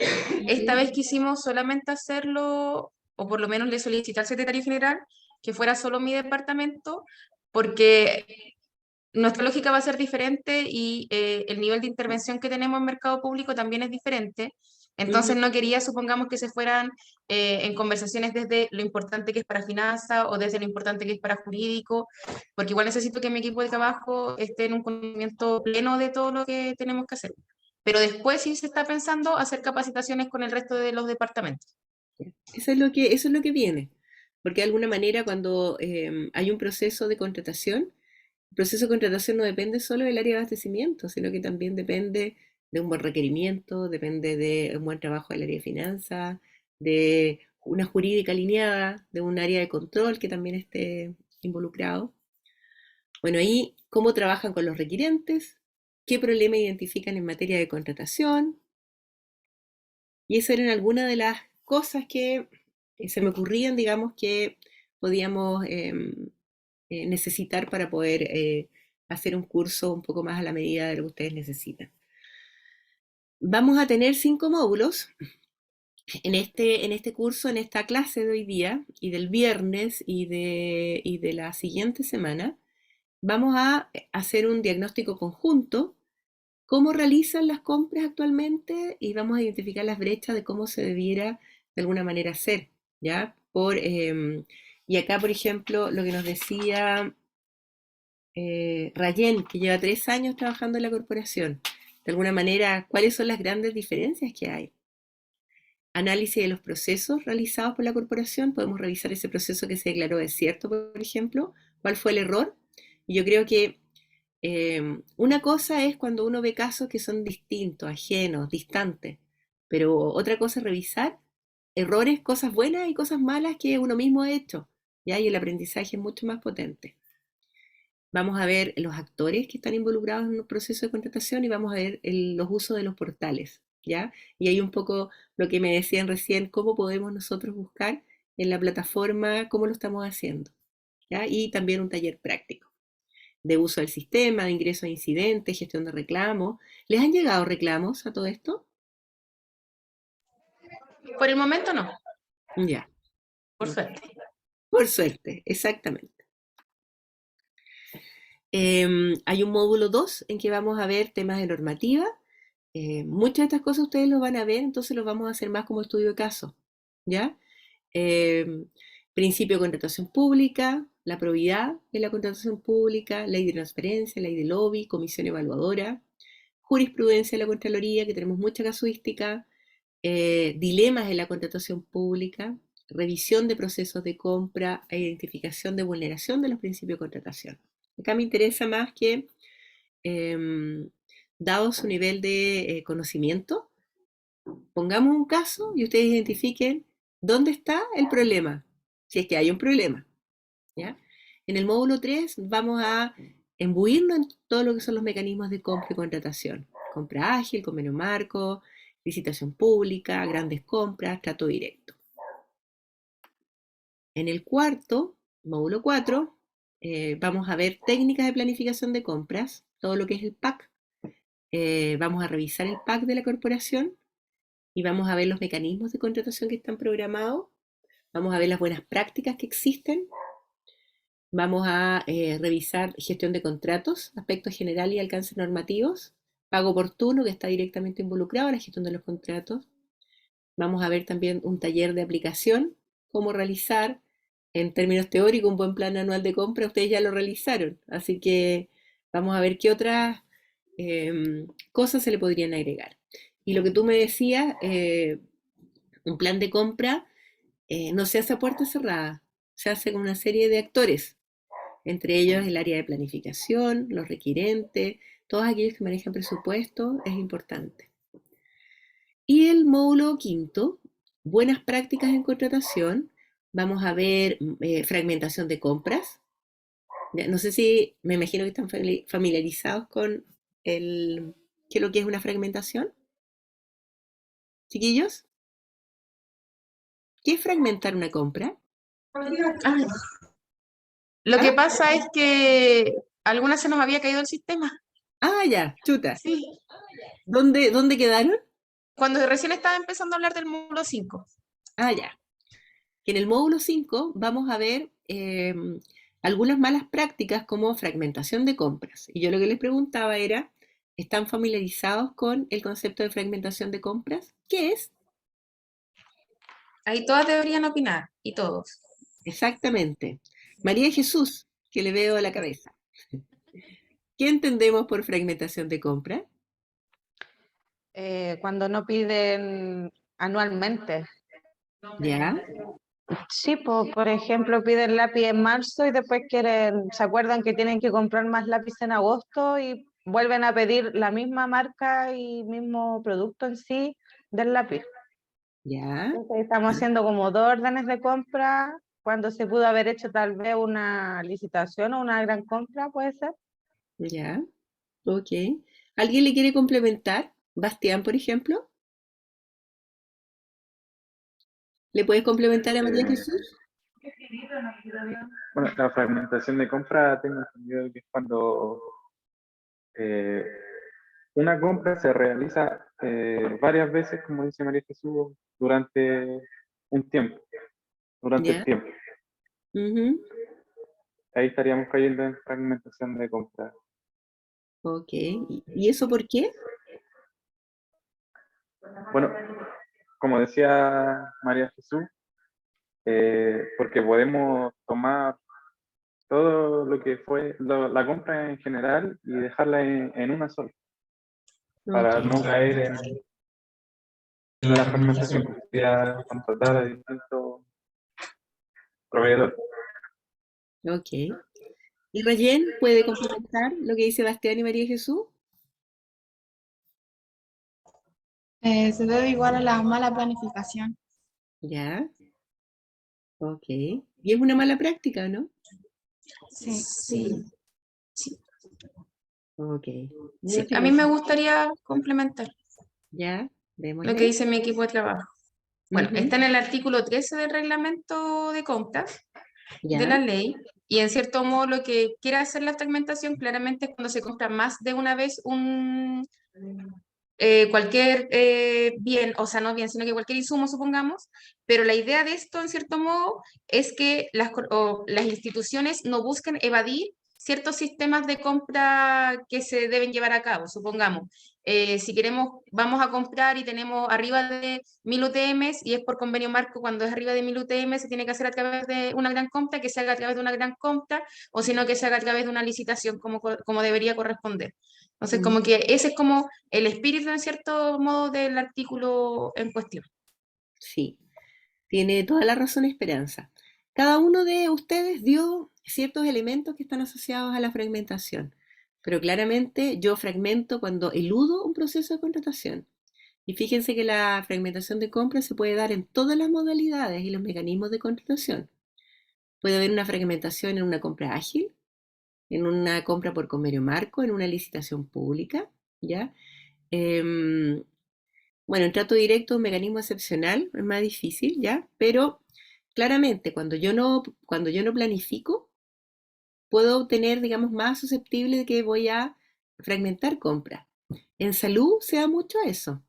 Esta vez quisimos solamente hacerlo, o por lo menos le solicité al secretario general que fuera solo mi departamento, porque nuestra lógica va a ser diferente y el nivel de intervención que tenemos en mercado público también es diferente. Entonces ujú. no quería, supongamos, que se fueran en conversaciones desde lo importante que es para finanzas o desde lo importante que es para jurídico, porque igual necesito que mi equipo de trabajo esté en un conocimiento pleno de todo lo que tenemos que hacer. Pero después sí se está pensando hacer capacitaciones con el resto de los departamentos. Eso es lo que viene, porque de alguna manera cuando hay un proceso de contratación, el proceso de contratación no depende solo del área de abastecimiento, sino que también depende de un buen requerimiento, depende de un buen trabajo del área de finanzas, de una jurídica alineada, de un área de control que también esté involucrado. Bueno, ahí, ¿cómo trabajan con los requirentes? ¿Qué problema identifican en materia de contratación? Y esas eran algunas de las cosas que se me ocurrían, digamos, que podíamos necesitar para poder hacer un curso un poco más a la medida de lo que ustedes necesitan. Vamos a tener 5 módulos en este curso, en esta clase de hoy día y del viernes y de la siguiente semana. Vamos a hacer un diagnóstico conjunto, cómo realizan las compras actualmente y vamos a identificar las brechas de cómo se debiera de alguna manera hacer, ¿ya? Y acá, por ejemplo, lo que nos decía Rayen, que lleva 3 años trabajando en la corporación, de alguna manera, ¿cuáles son las grandes diferencias que hay? Análisis de los procesos realizados por la corporación, podemos revisar ese proceso que se declaró desierto, por ejemplo, cuál fue el error Y yo creo que una cosa es cuando uno ve casos que son distintos, ajenos, distantes, pero otra cosa es revisar errores, cosas buenas y cosas malas que uno mismo ha hecho, ¿ya? Y el aprendizaje es mucho más potente. Vamos a ver los actores que están involucrados en un proceso de contratación y vamos a ver los usos de los portales, ¿ya? Y ahí un poco lo que me decían recién, cómo podemos nosotros buscar en la plataforma, cómo lo estamos haciendo, ¿ya? Y también un taller práctico de uso del sistema, de ingreso a incidentes, gestión de reclamos. ¿Les han llegado reclamos a todo esto? Por el momento no, Ya, por suerte. por suerte, exactamente. Hay un módulo 2 en que vamos a ver temas de normativa. Muchas de estas cosas ustedes lo van a ver, entonces lo vamos a hacer más como estudio de caso, ¿ya? Principio de contratación pública, la probidad de la contratación pública, ley de transparencia, ley de lobby, comisión evaluadora, jurisprudencia de la Contraloría, que tenemos mucha casuística, dilemas en la contratación pública, revisión de procesos de compra e identificación de vulneración de los principios de contratación. Acá me interesa más que, dado su nivel de conocimiento, pongamos un caso y ustedes identifiquen dónde está el problema, si es que hay un problema, ¿ya? En el módulo 3 vamos a embuirnos en todo lo que son los mecanismos de compra y contratación. Compra ágil, convenio marco, licitación pública, grandes compras, trato directo. En el cuarto, módulo 4, vamos a ver técnicas de planificación de compras, todo lo que es el PAC. Vamos a revisar el PAC de la corporación y vamos a ver los mecanismos de contratación que están programados. Vamos a ver las buenas prácticas que existen. Vamos a revisar gestión de contratos, aspectos generales y alcances normativos. Pago oportuno, que está directamente involucrado en la gestión de los contratos. Vamos a ver también un taller de aplicación, cómo realizar, en términos teóricos, un buen plan anual de compra. Ustedes ya lo realizaron, así que vamos a ver qué otras cosas se le podrían agregar. Y lo que tú me decías, un plan de compra no se hace a puerta cerrada, se hace con una serie de actores, entre ellos el área de planificación, los requirentes, todos aquellos que manejan presupuesto, es importante. Y el módulo quinto, buenas prácticas en contratación, vamos a ver fragmentación de compras. No sé si, me imagino que están familiarizados con qué es lo que es una fragmentación. Chiquillos, ¿qué es fragmentar una compra? Lo que ¿Ah? pasa es que algunas se nos había caído el sistema. Ah, ya, chuta. Sí. ¿Dónde quedaron? Cuando recién estaba empezando a hablar del módulo 5. Ah, ya. Que en el módulo 5 vamos a ver algunas malas prácticas como fragmentación de compras. Y yo lo que les preguntaba era, ¿están familiarizados con el concepto de fragmentación de compras? ¿Qué es? Ahí todas deberían opinar, y todos. Exactamente. María Jesús, que le veo a la cabeza. ¿Qué entendemos por fragmentación de compra? Cuando no piden anualmente. ¿Ya? Sí, por ejemplo, piden lápiz en marzo y después se acuerdan que tienen que comprar más lápiz en agosto y vuelven a pedir la misma marca y mismo producto en sí del lápiz. ¿Ya? Entonces, estamos haciendo como 2 órdenes de compra cuando se pudo haber hecho tal vez una licitación o una gran compra, puede ser. ¿Ya? Ok. ¿Alguien le quiere complementar? Bastián, por ejemplo. ¿Le puedes complementar a María Eh, Jesús? bueno, la fragmentación de compra tengo entendido que es cuando eh, una compra se realiza varias veces, como dice María Jesús, durante un tiempo, durante el ¿Ya? tiempo. Ujú. Ahí estaríamos cayendo en fragmentación de compra. Ok. ¿Y eso por qué? Bueno, como decía María Jesús, porque podemos tomar todo lo que fue la compra en general y dejarla en una sola, Ok. para no caer en la fragmentación, porque sería contratar a distintos proveedores. Ok. ¿Y Rayen puede complementar lo que dice Bastián y María Jesús? Se debe igual a la mala planificación. Ya, ok. Y es una mala práctica, ¿no? Sí. Sí, Ok. sí. Muchas A mí me gracias. gustaría complementar Ya, lo que démosle. dice mi equipo de trabajo. Bueno, Ujú. está en el artículo 13 del reglamento de compras de Ya, la ley, y en cierto modo lo que quiere hacer la fragmentación claramente es cuando se compra más de una vez cualquier bien, o sea, no bien, sino que cualquier insumo, supongamos, pero la idea de esto, en cierto modo, es que las instituciones no busquen evadir ciertos sistemas de compra que se deben llevar a cabo, supongamos. Si queremos, vamos a comprar y tenemos arriba de 1000 UTMs y es por convenio marco, cuando es arriba de 1000 UTM se tiene que hacer a través de una gran compra, que se haga a través de una gran compra, o si no, que se haga a través de una licitación como debería corresponder. Entonces, mm, como que ese es como el espíritu, en cierto modo, del artículo en cuestión. sí. Tiene toda la razón Esperanza. Cada uno de ustedes dio ciertos elementos que están asociados a la fragmentación, pero claramente yo fragmento cuando eludo un proceso de contratación. Y fíjense que la fragmentación de compra se puede dar en todas las modalidades y los mecanismos de contratación. Puede haber una fragmentación en una compra ágil, en una compra por convenio marco, en una licitación pública, ¿ya? Em, bueno, en trato directo es un mecanismo excepcional, es más difícil, ¿ya? Pero claramente cuando yo no planifico, puedo obtener, digamos, más susceptible de que voy a fragmentar compras. En salud se da mucho eso.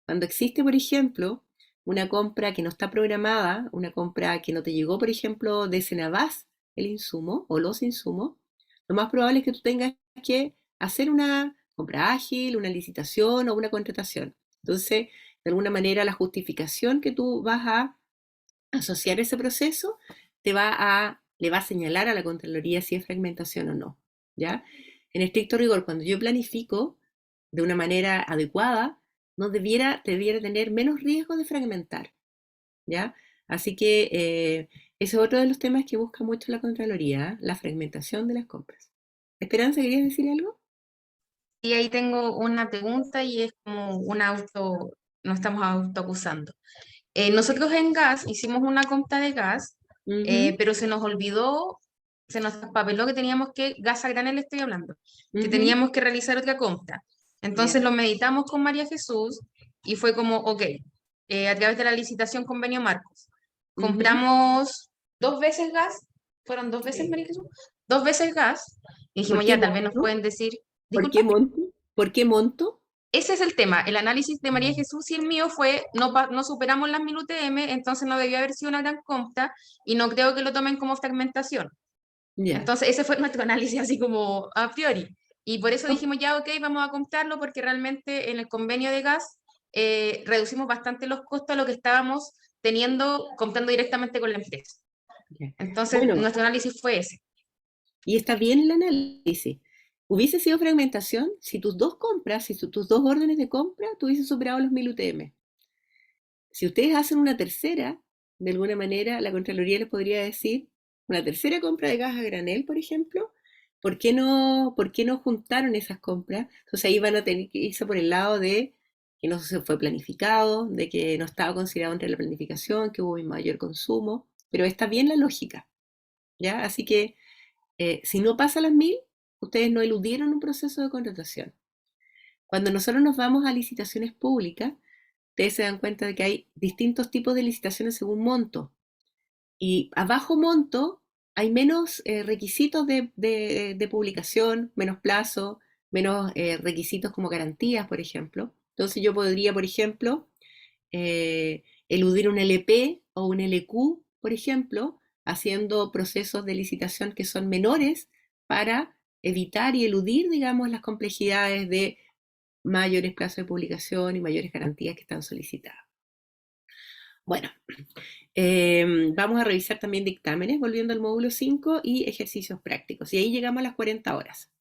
Cuando existe, por ejemplo, una compra que no está programada, una compra que no te llegó, por ejemplo, de Senavás, el insumo o los insumos, lo más probable es que tú tengas que hacer una compra ágil, una licitación o una contratación. Entonces, de alguna manera, la justificación que tú vas a asociar ese proceso le va a señalar a la Contraloría si es fragmentación o no, ¿ya? En estricto rigor, cuando yo planifico de una manera adecuada, no debiera tener menos riesgo de fragmentar, ¿ya? Así que ese es otro de los temas que busca mucho la Contraloría, la fragmentación de las compras. Esperanza, ¿querías decir algo? Y ahí tengo una pregunta y es como nos estamos autoacusando. Nosotros en gas hicimos una compra de gas, Ujú, pero se nos papeló que teníamos gas a granel estoy hablando, que ujú, teníamos que realizar otra compra. Entonces ya, lo meditamos con María Jesús y fue como, ok, a través de la licitación convenio Marcos, ujú. compramos 2 veces gas, ¿fueron 2 veces, María Jesús? 2 veces gas, y ¿Por dijimos, qué ya, tal vez nos monto? pueden decir, ¿Por disculpa. qué monto? ¿Por qué monto? Ese es el tema. El análisis de María Jesús y el mío fue, no superamos las 1000 UTM, entonces no debió haber sido una gran compra y no creo que lo tomen como fragmentación. Ya. Entonces ese fue nuestro análisis así como a priori. Y por eso dijimos, ya, ok, vamos a comprarlo porque realmente en el convenio de gas reducimos bastante los costos a lo que estábamos teniendo, comprando directamente con la empresa. Ya. Entonces Bueno, nuestro análisis fue ese. y está bien el análisis. Hubiese sido fragmentación si tus dos compras, si tus dos órdenes de compra tuviesen superado los 1000 UTM. Si ustedes hacen una tercera, de alguna manera la Contraloría les podría decir, una tercera compra de gas a granel, por ejemplo, por qué no juntaron esas compras? Entonces ahí van a tener que irse por el lado de que no se fue planificado, de que no estaba considerado entre la planificación, que hubo un mayor consumo, pero está bien la lógica, ¿ya? Así que si no pasa las 1000, ustedes no eludieron un proceso de contratación. Cuando nosotros nos vamos a licitaciones públicas, ustedes se dan cuenta de que hay distintos tipos de licitaciones según monto. Y a bajo monto hay menos requisitos de publicación, menos plazo, menos requisitos como garantías, por ejemplo. Entonces yo podría, por ejemplo, eludir un LP o un LQ, por ejemplo, haciendo procesos de licitación que son menores para evitar y eludir, digamos, las complejidades de mayores plazos de publicación y mayores garantías que están solicitadas. Bueno, vamos a revisar también dictámenes, volviendo al módulo 5 y ejercicios prácticos. Y ahí llegamos a las 40 horas.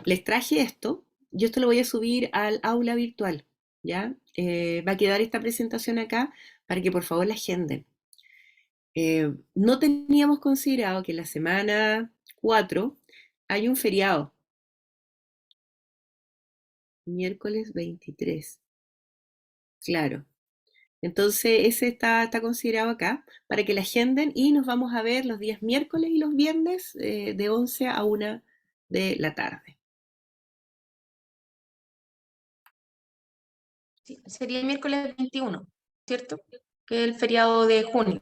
Les traje esto, yo esto lo voy a subir al aula virtual, ¿ya? Va a quedar esta presentación acá para que por favor la agenden. No teníamos considerado que en la semana 4 hay un feriado, miércoles 23, claro. Entonces ese está considerado acá para que la agenden y nos vamos a ver los días miércoles y los viernes de 11 a 1 de la tarde. Sí, sería el miércoles 21, ¿cierto? Que es el feriado de junio.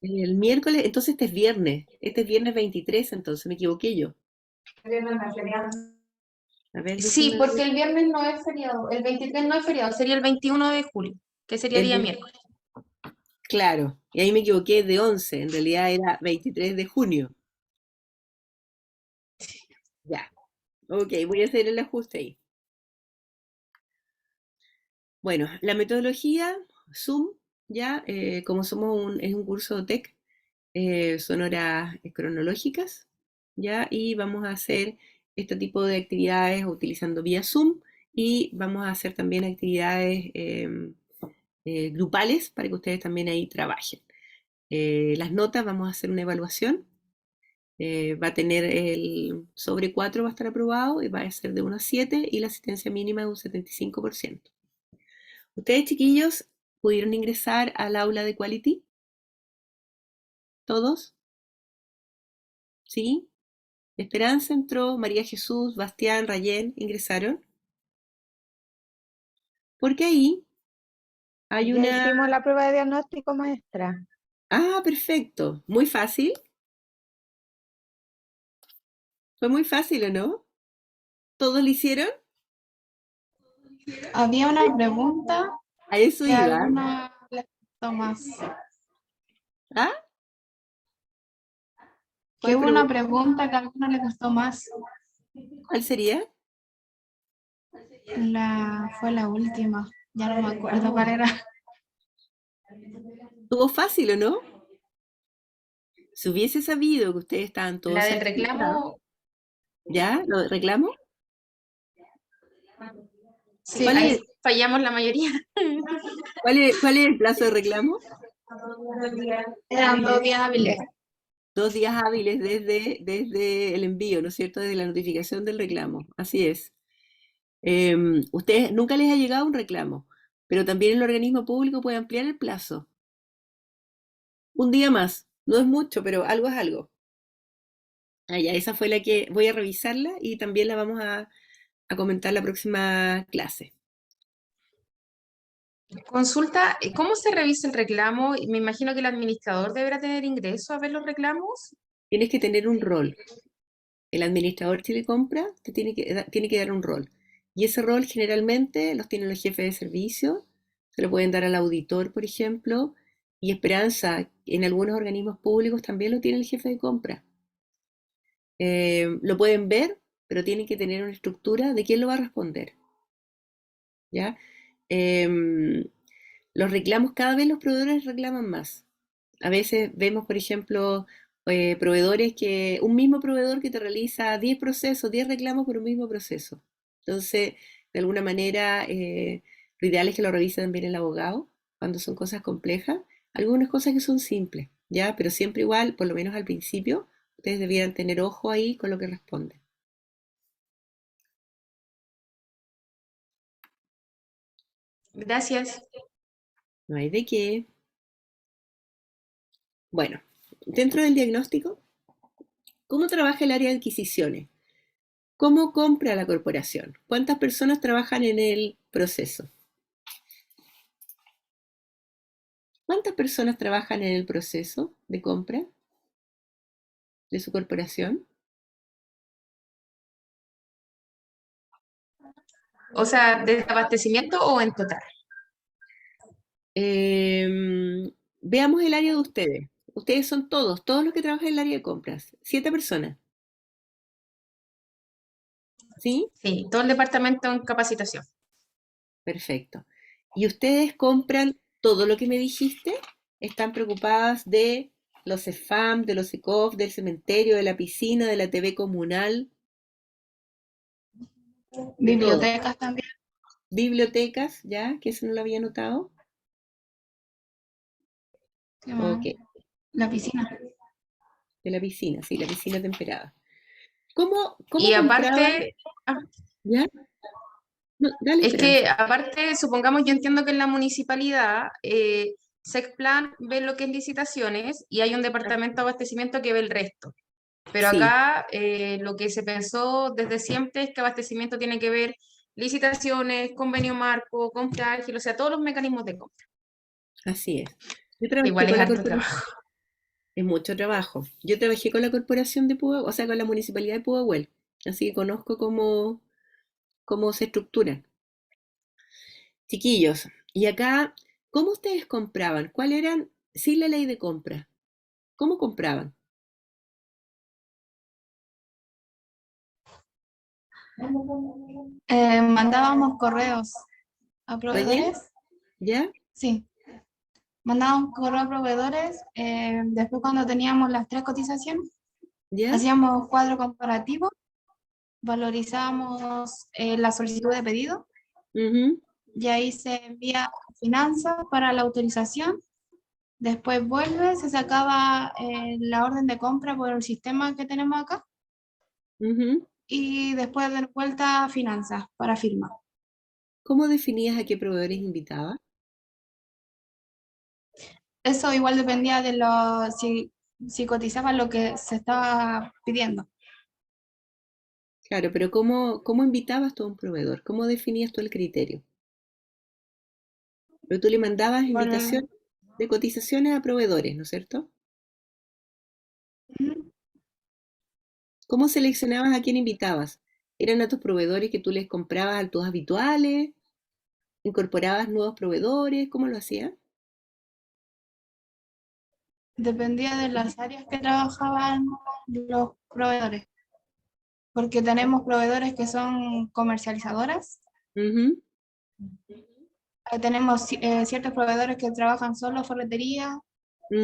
El miércoles, entonces este es viernes 23, entonces me equivoqué yo. A ver, Sí, déjenme porque ver. el viernes no es feriado, el 23 no es feriado, sería el 21 de julio, que sería El día ve- miércoles. Claro, y ahí me equivoqué de 11, en realidad era 23 de junio. Ya, ok, voy a hacer el ajuste ahí. Bueno, la metodología, Zoom, ya, como es un curso TEC, son horas cronológicas, ya, y vamos a hacer este tipo de actividades utilizando vía Zoom y vamos a hacer también actividades grupales para que ustedes también ahí trabajen. Las notas, vamos a hacer una evaluación. Va a tener el sobre 4 va a estar aprobado y va a ser de 1 a 7 y la asistencia mínima de un 75%. ¿Ustedes, chiquillos, pudieron ingresar al aula de Quality? ¿Todos? ¿Sí? Esperanza entró, María Jesús, Bastián, Rayén ingresaron. Porque ahí hay Ya una... hicimos la prueba de diagnóstico, maestra. Ah, perfecto. Muy fácil. Fue muy fácil, ¿o no? ¿Todos lo hicieron? Había una pregunta A eso que a iba. alguna le costó más. ¿Ah? Que ¿Cuál, hubo una pregunta que a alguna le costó más. cuál sería? Fue la última. Ya no me acuerdo cuál era. ¿Tuvo fácil o no? Si hubiese sabido que ustedes estaban La todos del certificados, reclamo, ¿ya? ¿Lo reclamo? Sí, ¿Cuál ahí es, fallamos la mayoría. cuál es el plazo de reclamo? eran 2 días hábiles. 2 días hábiles desde el envío, ¿no es cierto? Desde la notificación del reclamo. Así es. Ustedes nunca les ha llegado un reclamo, pero también el organismo público puede ampliar el plazo. Un día más. No es mucho, pero algo es algo. Ah, ya, esa fue la que voy a revisarla y también la vamos a comentar la próxima clase. Consulta, ¿cómo se revisa el reclamo? Me imagino que el administrador deberá tener ingreso a ver los reclamos. Tienes que tener un rol. El administrador Telecompra te tiene que dar un rol. Y ese rol generalmente los tienen los jefes de servicio, se lo pueden dar al auditor, por ejemplo, y Esperanza, en algunos organismos públicos también lo tiene el jefe de compra. Lo pueden ver, pero tienen que tener una estructura de quién lo va a responder. ¿Ya? Em, los reclamos, cada vez los proveedores reclaman más. A veces vemos, por ejemplo, proveedores un mismo proveedor que te realiza 10 procesos, 10 reclamos por un mismo proceso. Entonces, de alguna manera, lo ideal es que lo revise también el abogado cuando son cosas complejas. Algunas cosas que son simples, ¿ya? Pero siempre igual, por lo menos al principio, ustedes debieran tener ojo ahí con lo que responden. Gracias. No hay de qué. Bueno, dentro del diagnóstico, ¿cómo trabaja el área de adquisiciones? ¿Cómo compra la corporación? ¿Cuántas personas trabajan en el proceso? ¿Cuántas personas trabajan en el proceso de compra de su corporación? O sea, ¿de abastecimiento o en total? Veamos el área de ustedes. Ustedes son todos los que trabajan en el área de compras. 7 personas, ¿sí? Sí, todo el departamento en capacitación. Perfecto. ¿Y ustedes compran todo lo que me dijiste? ¿Están preocupadas de los EFAM, de los ECOF, del cementerio, de la piscina, de la TV comunal, de todo? Bibliotecas también. Bibliotecas, ¿ya? Que eso no lo había notado. ¿Qué más? Ok, La piscina. de la piscina, sí, la piscina temperada. ¿Cómo Y compraban? aparte, ah, ¿Ya? No, dale, es que Esperanza. aparte, supongamos, yo entiendo que en la municipalidad, SECPLAN ve lo que es licitaciones y hay un departamento de abastecimiento que ve el resto. Pero Sí, acá lo que se pensó desde siempre es que abastecimiento tiene que ver licitaciones, convenio marco, compra ágil, o sea, todos los mecanismos de compra. así es. Yo trabajé Igual con es la harto corporación, trabajo. es mucho trabajo. Yo trabajé con la corporación de Pudahuel, o sea, con la municipalidad de Pudahuel, así que conozco cómo se estructuran. Chiquillos, y acá, ¿cómo ustedes compraban? ¿Cuál eran, sin la ley de compra? ¿Cómo compraban? Mandábamos correos a ¿Rayén? proveedores. ¿Ya? Sí, mandábamos correo a proveedores. Después cuando teníamos las 3 cotizaciones, ¿Ya? hacíamos cuadro comparativo, valorizábamos la solicitud de pedido Ujú, y ahí se envía a finanzas para la autorización. Después vuelve, se sacaba la orden de compra por el sistema que tenemos acá ujú. y después de vuelta a finanzas para firma. ¿Cómo definías a qué proveedores invitabas? Eso igual dependía de si cotizaba lo que se estaba pidiendo. Claro, pero ¿cómo invitabas tú a un proveedor? ¿Cómo definías tú el criterio? Pero tú le mandabas Por, invitaciones de cotizaciones a proveedores, ¿no es cierto? Ujú. ¿Cómo seleccionabas a quién invitabas? ¿Eran a tus proveedores que tú les comprabas a tus habituales? ¿Incorporabas nuevos proveedores? ¿Cómo lo hacías? Dependía de las áreas que trabajaban los proveedores, porque tenemos proveedores que son comercializadoras, Ujú, tenemos ciertos proveedores que trabajan solo ferretería,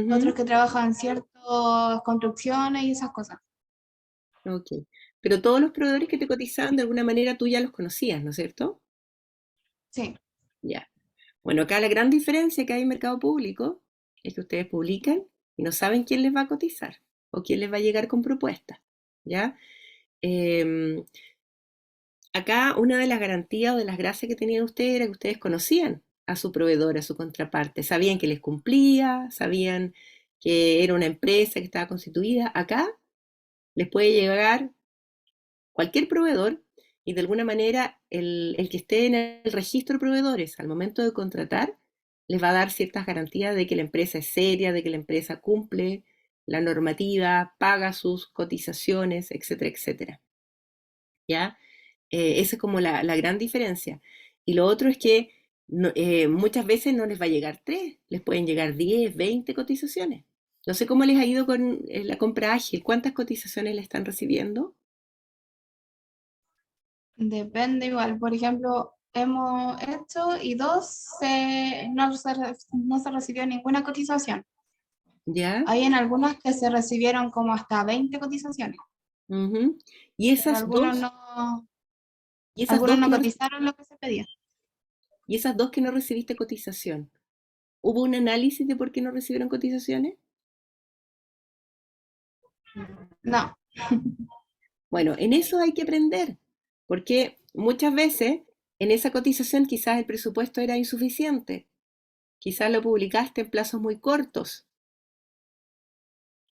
otros ujú, que trabajan ciertas construcciones y esas cosas. ok. Pero todos los proveedores que te cotizaban, de alguna manera tú ya los conocías, ¿no es cierto? Sí, Ya. Bueno, acá la gran diferencia que hay en mercado público es que ustedes publican y no saben quién les va a cotizar o quién les va a llegar con propuestas, ¿ya? Em, Acá una de las garantías o de las gracias que tenían ustedes era que ustedes conocían a su proveedor, a su contraparte, sabían que les cumplía, sabían que era una empresa que estaba constituida. Acá les puede llegar cualquier proveedor y de alguna manera el que esté en el registro de proveedores al momento de contratar les va a dar ciertas garantías de que la empresa es seria, de que la empresa cumple la normativa, paga sus cotizaciones, etcétera, etcétera. ¿Ya? Esa es como la gran diferencia. Y lo otro es que muchas veces no les va a llegar 3, les pueden llegar 10, 20 cotizaciones. No sé cómo les ha ido con la compra ágil, ¿cuántas cotizaciones le están recibiendo? depende igual. Por ejemplo, hemos hecho y no se recibió ninguna cotización. ¿Ya? Hay en algunas que se recibieron como hasta 20 cotizaciones, Ujú. Y pero esas dos, y esas algunos dos que no no, cotizaron lo que se pedía. y esas dos que no recibiste cotización, ¿hubo un análisis de por qué no recibieron cotizaciones? No, Bueno, en eso hay que aprender, porque muchas veces en esa cotización quizás el presupuesto era insuficiente, quizás lo publicaste en plazos muy cortos.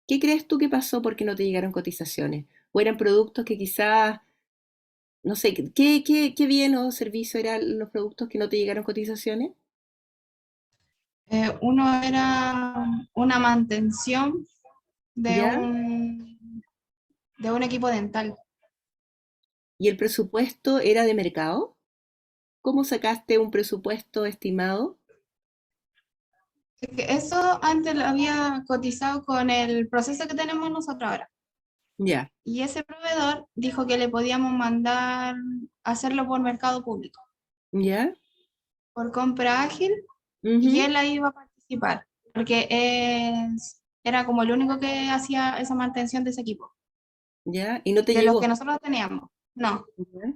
¿Qué crees tú que pasó porque no te llegaron cotizaciones? ¿O eran productos que quizás, no sé, qué bien o servicio eran los productos que no te llegaron cotizaciones? uno era una mantención de ¿Ya? de un equipo dental. ¿Y el presupuesto era de mercado? ¿Cómo sacaste un presupuesto estimado? Es que eso antes lo había cotizado con el proceso que tenemos nosotros ahora. Ya, Y ese proveedor dijo que le podíamos mandar hacerlo por mercado público, ya, por compra ágil, y ujú, él ahí iba a participar, porque era como el único que hacía esa mantención de ese equipo, ya, y no te de los que llegó. nosotros teníamos. No. Ya.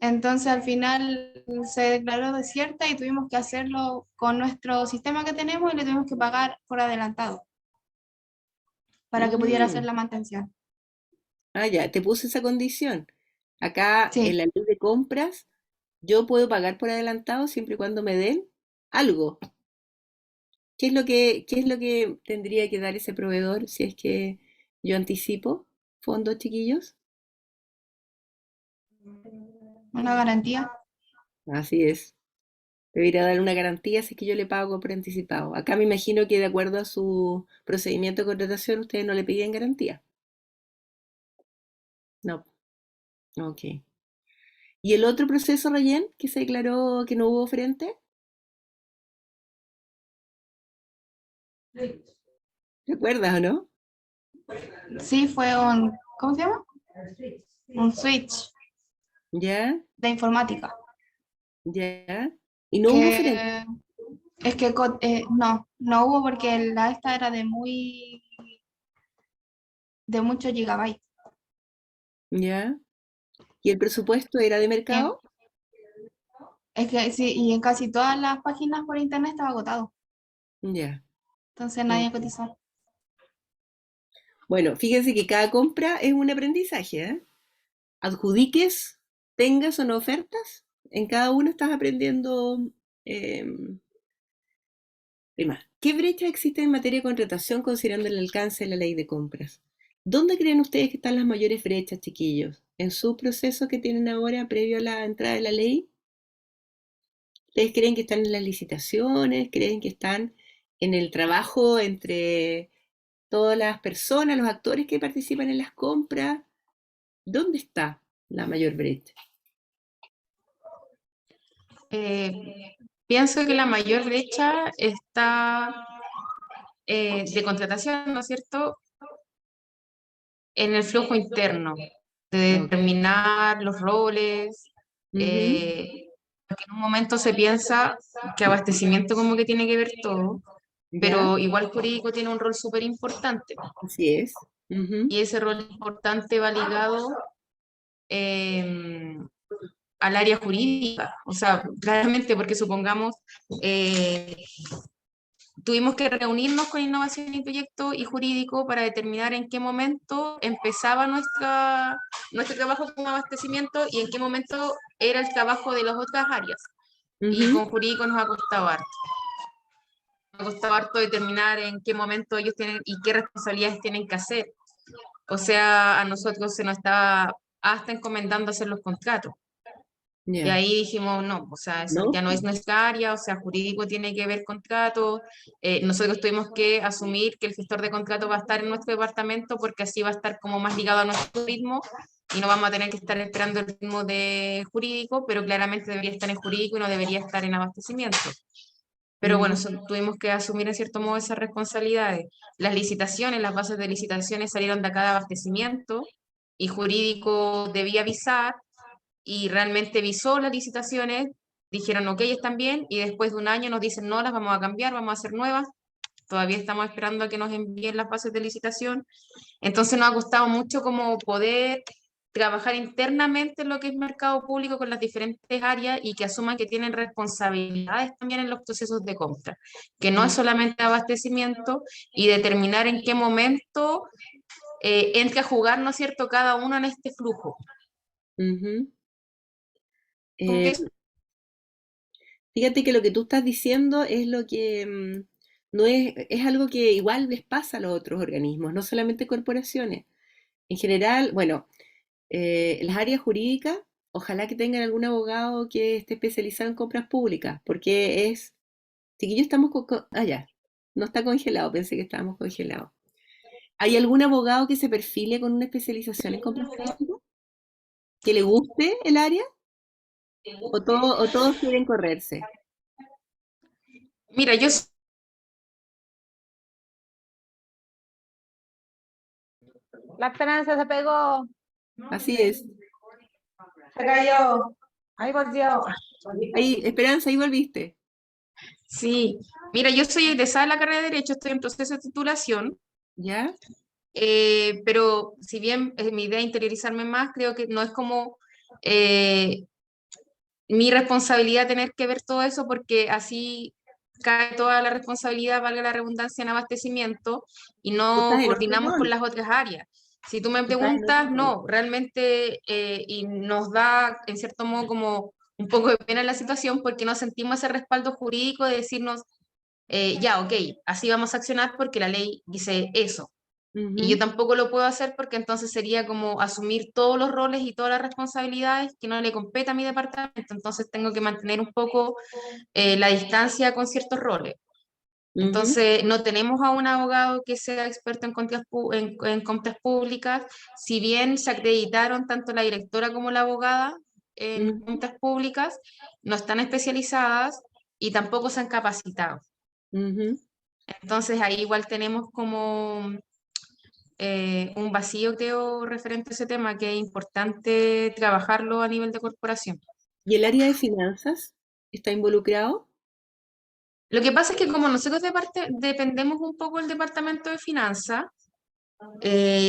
Entonces al final se declaró desierta y tuvimos que hacerlo con nuestro sistema que tenemos y le tuvimos que pagar por adelantado para que pudiera hacer Mm. la mantención. Ah, ya, te puse esa condición. Acá en Sí, la ley de compras, yo puedo pagar por adelantado siempre y cuando me den algo. Qué es lo que tendría que dar ese proveedor si es que yo anticipo fondos, chiquillos? una garantía. Así es. Debería dar una garantía si es que yo le pago por anticipado. Acá me imagino que de acuerdo a su procedimiento de contratación, ustedes no le piden garantía. No. Ok. ¿Y el otro proceso, Rayén, que se declaró que no hubo frente? ¿Te acuerdas o no? Sí, fue un, ¿cómo se llama? Un switch Ya, de informática. ya. Y no hubo frente. Que es que no, no hubo porque la esta era de muchos gigabytes. Ya. ¿Y el presupuesto era de Y en- mercado? es que sí, y en casi todas las páginas por internet estaba agotado. Ya. Entonces Mm. nadie cotizó. Bueno, fíjense que cada compra es un aprendizaje, ¿eh? Adjudiques, tengas o no ofertas, en cada uno estás aprendiendo em, temas. ¿Qué brecha existe en materia de contratación considerando el alcance de la ley de compras? ¿Dónde creen ustedes que están las mayores brechas, chiquillos? ¿En su proceso que tienen ahora previo a la entrada de la ley? ¿Ustedes creen que están en las licitaciones? ¿Creen que están en el trabajo entre todas las personas, los actores que participan en las compras? ¿Dónde está la mayor brecha? Pienso que la mayor brecha está de contratación, ¿no es cierto?, en el flujo interno, de Ok. determinar los roles, Ujú. porque en un momento se piensa que abastecimiento como que tiene que ver todo, ¿Ya? pero igual jurídico tiene un rol súper importante, Así es. Ujú. y ese rol importante va ligado eh, al área jurídica, o sea, claramente porque supongamos, eh, tuvimos que reunirnos con innovación y proyecto y jurídico para determinar en qué momento empezaba nuestro trabajo con abastecimiento y en qué momento era el trabajo de las otras áreas. Y Ujú. con jurídico nos ha costado harto. Nos ha costado harto determinar en qué momento ellos tienen y qué responsabilidades tienen que hacer. O sea, a nosotros se nos estaba hasta encomendando hacer los contratos. Y Ya. ahí dijimos, no, o sea, eso ¿No? ya no es nuestra área, o sea, jurídico tiene que ver contratos. Nosotros tuvimos que asumir que el gestor de contrato va a estar en nuestro departamento porque así va a estar como más ligado a nuestro ritmo y no vamos a tener que estar esperando el ritmo de jurídico, pero claramente debería estar en jurídico y no debería estar en abastecimiento. Pero bueno, Ujú. tuvimos que asumir en cierto modo esas responsabilidades. Las licitaciones, las bases de licitaciones salieron de acá de abastecimiento y jurídico debía avisar y realmente visó las licitaciones, dijeron, ok, están bien, y después de un año nos dicen, no, las vamos a cambiar, vamos a hacer nuevas, todavía estamos esperando a que nos envíen las bases de licitación, entonces nos ha costado mucho como poder trabajar internamente en lo que es mercado público con las diferentes áreas y que asuman que tienen responsabilidades también en los procesos de compra, que no es Mm. solamente abastecimiento y determinar en qué momento entra a jugar, ¿no es cierto?, cada uno en este flujo. Ujú. Porque Eh, Fíjate que lo que tú estás diciendo es lo que no es algo que igual les pasa a los otros organismos, no solamente corporaciones. En general, bueno, las áreas jurídicas, ojalá que tengan algún abogado que esté especializado en compras públicas, porque es, chiquillos, estamos ya, no está congelado, pensé que estábamos congelados. ¿Hay algún abogado que se perfile con una especialización en compras públicas? ¿Que le guste el área? O todos quieren correrse? mira, yo La Esperanza se pegó, Así es. se cayó. Ahí volvió. Ahí, Esperanza, ahí volviste. sí, mira, yo soy egresada de la carrera de Derecho, estoy en proceso de titulación, ¿Ya? pero si bien es mi idea interiorizarme más, creo que no es como eh, mi responsabilidad tener que ver todo eso porque así cae toda la responsabilidad, valga la redundancia, en abastecimiento y Tú no estás en otro coordinamos con rol, las otras áreas. Si tú me tú estás en otro preguntas, rol. no, realmente, y nos da en cierto modo como un poco de pena la situación porque no sentimos ese respaldo jurídico de decirnos, ya, ok, así vamos a accionar porque la ley dice eso. Y yo Ujú, tampoco lo puedo hacer porque entonces sería como asumir todos los roles y todas las responsabilidades que no le compete a mi departamento. Entonces tengo que mantener un poco la distancia con ciertos roles. ujú, Entonces no tenemos a un abogado que sea experto en en compras públicas. Si bien se acreditaron tanto la directora como la abogada en ujú, compras públicas, no están especializadas y tampoco se han capacitado. ujú. Entonces ahí igual tenemos como un vacío, creo, referente a ese tema, que es importante trabajarlo a nivel de corporación. ¿Y el área de finanzas está involucrado? Lo que pasa es que como nosotros dependemos un poco del departamento de finanzas,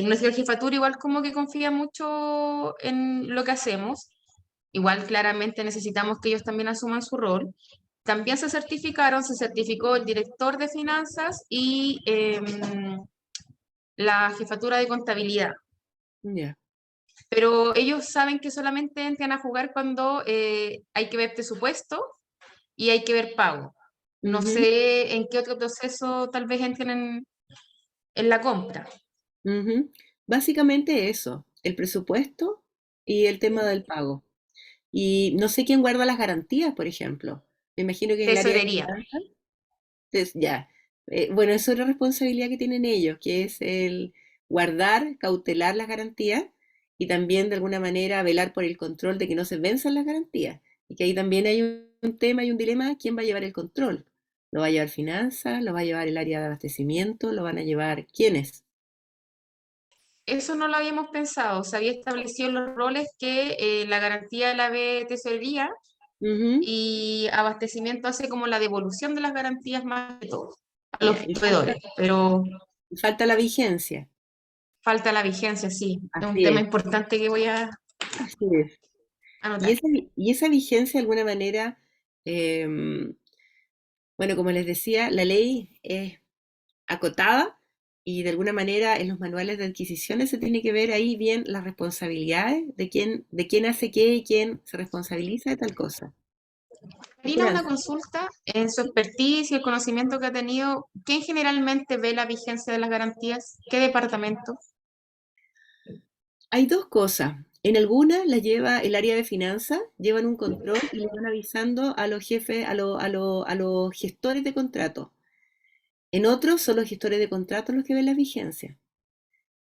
nuestra jefatura igual como que confía mucho en lo que hacemos, igual claramente necesitamos que ellos también asuman su rol. También se certificó el director de finanzas y la jefatura de contabilidad. Ya. Pero ellos saben que solamente entran a jugar cuando hay que ver presupuesto y hay que ver pago. No Ujú, sé en qué otro proceso tal vez entren en la compra. ujú. Básicamente eso, el presupuesto y el tema del pago. Y no sé quién guarda las garantías, por ejemplo. Me imagino que es el área de Tesorería. finanzas. Entonces, ya. Bueno, es otra responsabilidad que tienen ellos, que es el guardar, cautelar las garantías y también de alguna manera velar por el control de que no se venzan las garantías. Y que ahí también hay un tema y un dilema, ¿quién va a llevar el control? ¿Lo va a llevar finanzas? ¿Lo va a llevar el área de abastecimiento? ¿Lo van a llevar quiénes? Eso no lo habíamos pensado. Se había establecido en los roles que la garantía la ve tesorería Ujú. y abastecimiento hace como la devolución de las garantías más que todo a los Ya, proveedores. Pero y falta la vigencia. falta la vigencia, sí. Es un Así tema es, importante que voy a así es. Y anotar. esa vigencia de alguna manera, em, bueno, como les decía, la ley es acotada y de alguna manera en los manuales de adquisiciones se tiene que ver ahí bien las responsabilidades de quién hace qué y quién se responsabiliza de tal cosa. Karina, una Esperanza. consulta. En su expertise y el conocimiento que ha tenido, ¿quién generalmente ve la vigencia de las garantías? ¿Qué departamento? Hay dos cosas. En algunas las lleva el área de finanzas, llevan un control y le van avisando a los jefes, a los gestores de contrato. En otros son los gestores de contrato los que ven las vigencias.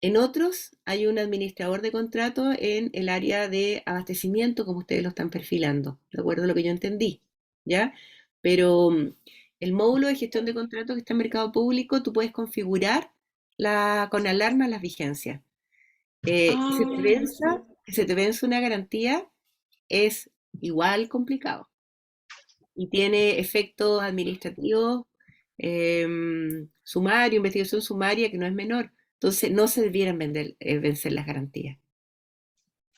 En otros hay un administrador de contrato en el área de abastecimiento, como ustedes lo están perfilando, de acuerdo a lo que yo entendí, ¿ya? Pero el módulo de gestión de contratos que está en mercado público, tú puedes configurar con alarma las vigencias. Ah, Que se te vence una garantía es igual complicado y tiene efectos administrativos, sumario, investigación sumaria que no es menor. Entonces no se debieran vencer las garantías,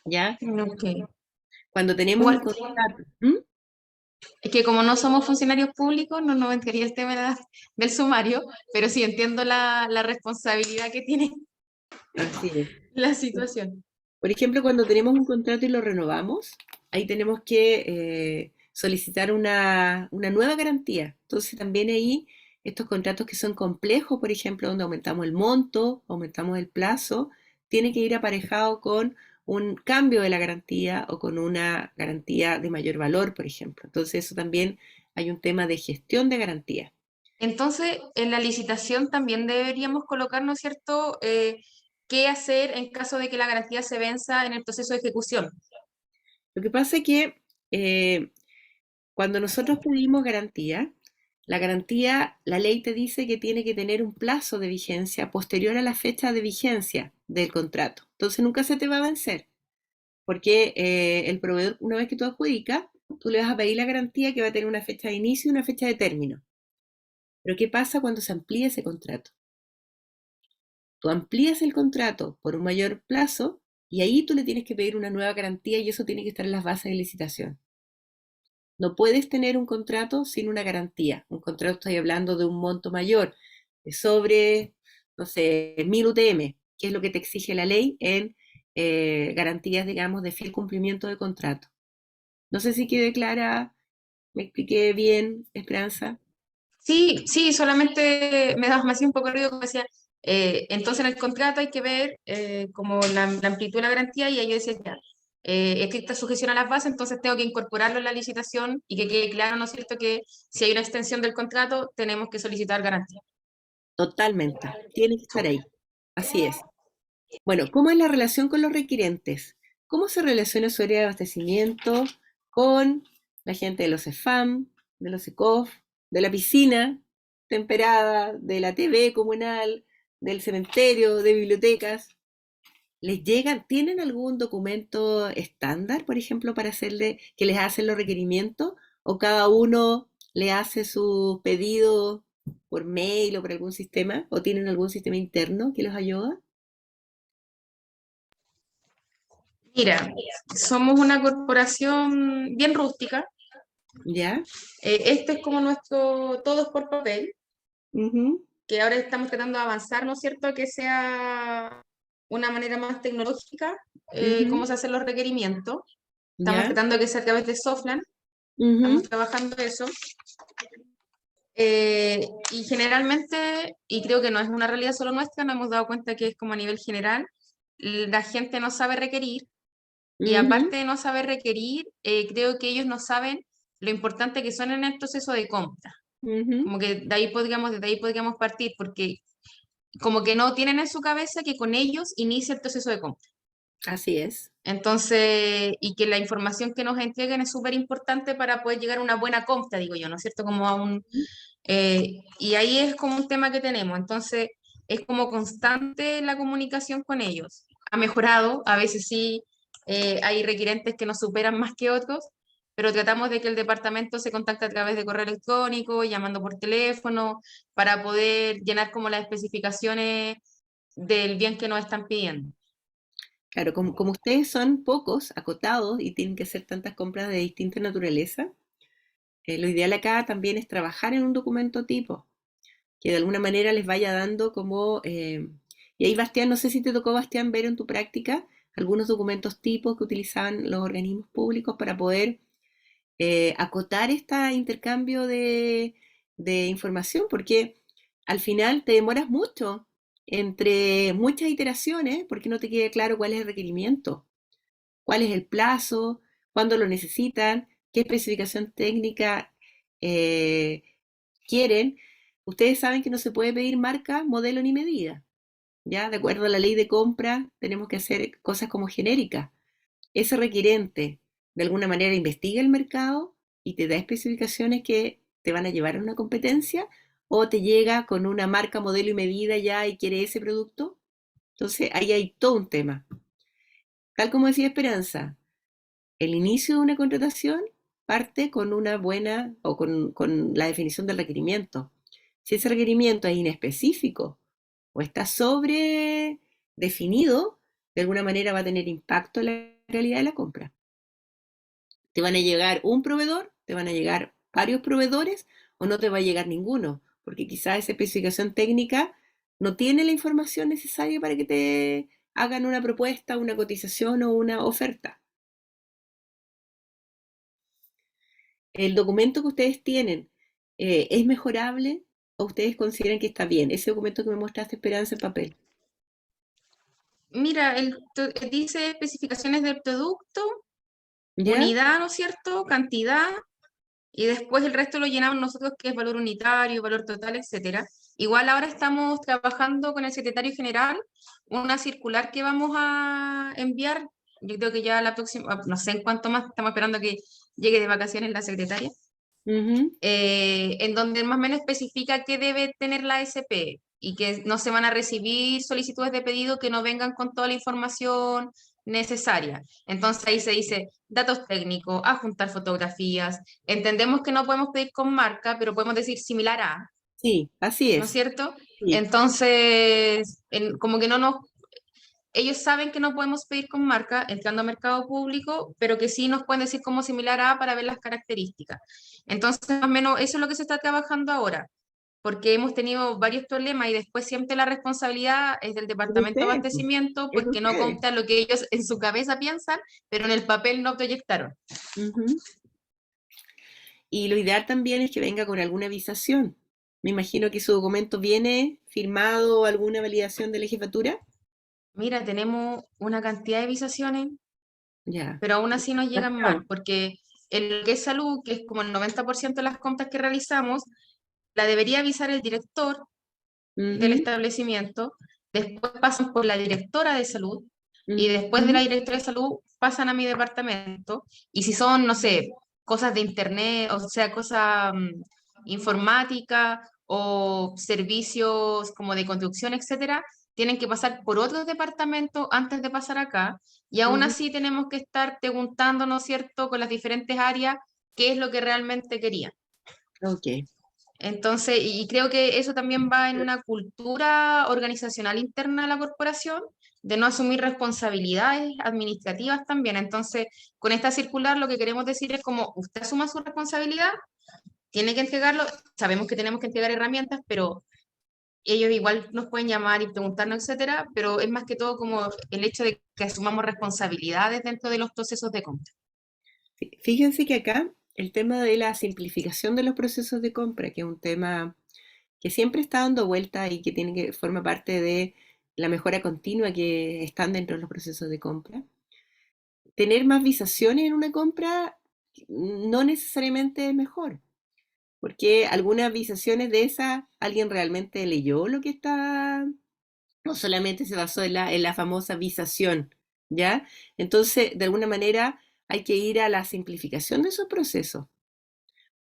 ¿ya? ok. Cuando tenemos un Igual, contrato, ¿m? es que como no somos funcionarios públicos, no nos entraría el tema del sumario, pero sí entiendo la responsabilidad que tiene Así es. la situación. Por ejemplo, cuando tenemos un contrato y lo renovamos, ahí tenemos que solicitar una nueva garantía. Entonces también ahí estos contratos que son complejos, por ejemplo, donde aumentamos el monto, aumentamos el plazo, tiene que ir aparejado con un cambio de la garantía o con una garantía de mayor valor, por ejemplo. Entonces eso también hay un tema de gestión de garantía. Entonces, en la licitación también deberíamos colocar, ¿no es cierto?, qué hacer en caso de que la garantía se venza en el proceso de ejecución. Lo que pasa es que eh, cuando nosotros pedimos garantía, la garantía, la ley te dice que tiene que tener un plazo de vigencia posterior a la fecha de vigencia del contrato. Entonces nunca se te va a vencer, porque el proveedor, una vez que tú adjudicas, tú le vas a pedir la garantía que va a tener una fecha de inicio y una fecha de término. Pero ¿qué pasa cuando se amplía ese contrato? Tú amplías el contrato por un mayor plazo y ahí tú le tienes que pedir una nueva garantía y eso tiene que estar en las bases de licitación. No puedes tener un contrato sin una garantía. Un contrato, estoy hablando de un monto mayor, sobre, no sé, 1000 UTM, que es lo que te exige la ley en garantías, digamos, de fiel cumplimiento de contrato. No sé si quedé clara, me expliqué bien, Esperanza. Sí, sí, solamente me hacía un poco ruido como decía, entonces en el contrato hay que ver como la amplitud de la garantía y ahí yo decía, ya, estricta sujeción a las bases, entonces tengo que incorporarlo en la licitación y que quede claro, ¿no es cierto?, que si hay una extensión del contrato tenemos que solicitar garantía. Totalmente, tiene que estar ahí. Así es. Bueno, ¿cómo es la relación con los requirentes? ¿Cómo se relaciona su área de abastecimiento con la gente de los EFAM, de los ECOF, de la piscina temperada, de la TV comunal, del cementerio, de bibliotecas? ¿Les llegan, tienen algún documento estándar, por ejemplo, para hacerle, que les hacen los requerimientos? ¿O cada uno le hace su pedido por mail o por algún sistema? ¿O tienen algún sistema interno que los ayuda? Mira, somos una corporación bien rústica. ¿Ya? Este es como nuestro todos por papel, Ujú. que ahora estamos tratando de avanzar, ¿no es cierto?, que sea una manera más tecnológica, Ujú. cómo se hacen los requerimientos. Estamos ¿Ya? tratando de que sea a través de Softland, estamos Ujú. trabajando eso. Y generalmente, y creo que no es una realidad solo nuestra, nos hemos dado cuenta que es como a nivel general, la gente no sabe requerir, y Ujú. aparte de no saber requerir, creo que ellos no saben lo importante que son en el proceso de compra. Ujú. Como que de ahí podríamos partir, porque como que no tienen en su cabeza que con ellos inicia el proceso de compra. Así es. Entonces, y que la información que nos entreguen es súper importante para poder llegar a una buena compra, digo yo, ¿no es cierto? Como a un, y ahí es como un tema que tenemos. Entonces, es como constante la comunicación con ellos. Ha mejorado, a veces sí, hay requerentes que nos superan más que otros, pero tratamos de que el departamento se contacte a través de correo electrónico, llamando por teléfono, para poder llenar como las especificaciones del bien que nos están pidiendo. Claro, como ustedes son pocos, acotados y tienen que hacer tantas compras de distinta naturaleza, lo ideal acá también es trabajar en un documento tipo, que de alguna manera les vaya dando como... y ahí, Bastián, no sé si te tocó, Bastián, ver en tu práctica algunos documentos tipos que utilizaban los organismos públicos para poder acotar este intercambio de información, porque al final te demoras mucho entre muchas iteraciones porque no te queda claro cuál es el requerimiento, cuál es el plazo, cuándo lo necesitan, qué especificación técnica eh, quieren. Ustedes saben que no se puede pedir marca, modelo ni medida. ¿Ya? De acuerdo a la ley de compra, tenemos que hacer cosas como genéricas. Ese requerente de alguna manera investiga el mercado y te da especificaciones que te van a llevar a una competencia o te llega con una marca, modelo y medida ya y quiere ese producto. Entonces ahí hay todo un tema. Tal como decía Esperanza, el inicio de una contratación parte con una buena o con la definición del requerimiento. Si ese requerimiento es inespecífico o está sobre definido, de alguna manera va a tener impacto en la realidad de la compra. Te van a llegar un proveedor, te van a llegar varios proveedores o no te va a llegar ninguno, porque quizás esa especificación técnica no tiene la información necesaria para que te hagan una propuesta, una cotización o una oferta. ¿El documento que ustedes tienen es mejorable o ustedes consideran que está bien? Ese documento que me mostraste, Esperanza, en papel. Mira, dice especificaciones del producto, ¿Ya? unidad, ¿no es cierto? Cantidad, y después el resto lo llenamos nosotros, que es valor unitario, valor total, etcétera. Igual ahora estamos trabajando con el secretario general una circular que vamos a enviar. Yo creo que ya la próxima, no sé en cuánto más, estamos esperando que llegue de vacaciones la secretaria, Ujú. en donde más o menos especifica qué debe tener la SP y que no se van a recibir solicitudes de pedido que no vengan con toda la información necesaria. Entonces ahí se dice datos técnicos, adjuntar fotografías. Entendemos que no podemos pedir con marca, pero podemos decir similar a, Sí, así ¿no es es. cierto? Sí. Entonces, como que no nos... ellos saben que no podemos pedir con marca entrando a mercado público, pero que sí nos pueden decir como similar a para ver las características. Entonces, más o menos, eso es lo que se está trabajando ahora, porque hemos tenido varios problemas y después siempre la responsabilidad es del Es de Departamento de ustedes, po, Abastecimiento es de porque no ustedes. compran lo que ellos en su cabeza piensan, pero en el papel no proyectaron. Ujú. Y lo ideal también es que venga con alguna avisación. Me imagino que su documento viene firmado o alguna validación de la jefatura. Mira, tenemos una cantidad de visaciones, Ya, pero aún así nos llegan mal, bastante. porque en lo que es salud, que es como el 90% de las compras que realizamos, la debería avisar el director del Ujú, establecimiento, después pasan por la directora de salud y después de la ujú, directora de salud pasan a mi departamento y si son, no sé, cosas de internet, o sea, cosas informática o servicios como de construcción, etcétera, tienen que pasar por otros departamentos antes de pasar acá y aún ujú. así tenemos que estar preguntando, ¿no es cierto?, con las diferentes áreas qué es lo que realmente querían. Ok. Entonces, y creo que eso también va en una cultura organizacional interna de la corporación, de no asumir responsabilidades administrativas también. Entonces, con esta circular lo que queremos decir es como usted asuma su responsabilidad, tiene que entregarlo, sabemos que tenemos que entregar herramientas, pero ellos igual nos pueden llamar y preguntarnos, etcétera, pero es más que todo como el hecho de que asumamos responsabilidades dentro de los procesos de compra. Fíjense que acá el tema de la simplificación de los procesos de compra, que es un tema que siempre está dando vuelta y que tiene que forma parte de la mejora continua que están dentro de los procesos de compra. Tener más visaciones en una compra no necesariamente es mejor, porque algunas visaciones de esas alguien realmente leyó lo que está, no solamente se basó en la famosa visación, ¿ya? Entonces, de alguna manera hay que ir a la simplificación de esos procesos,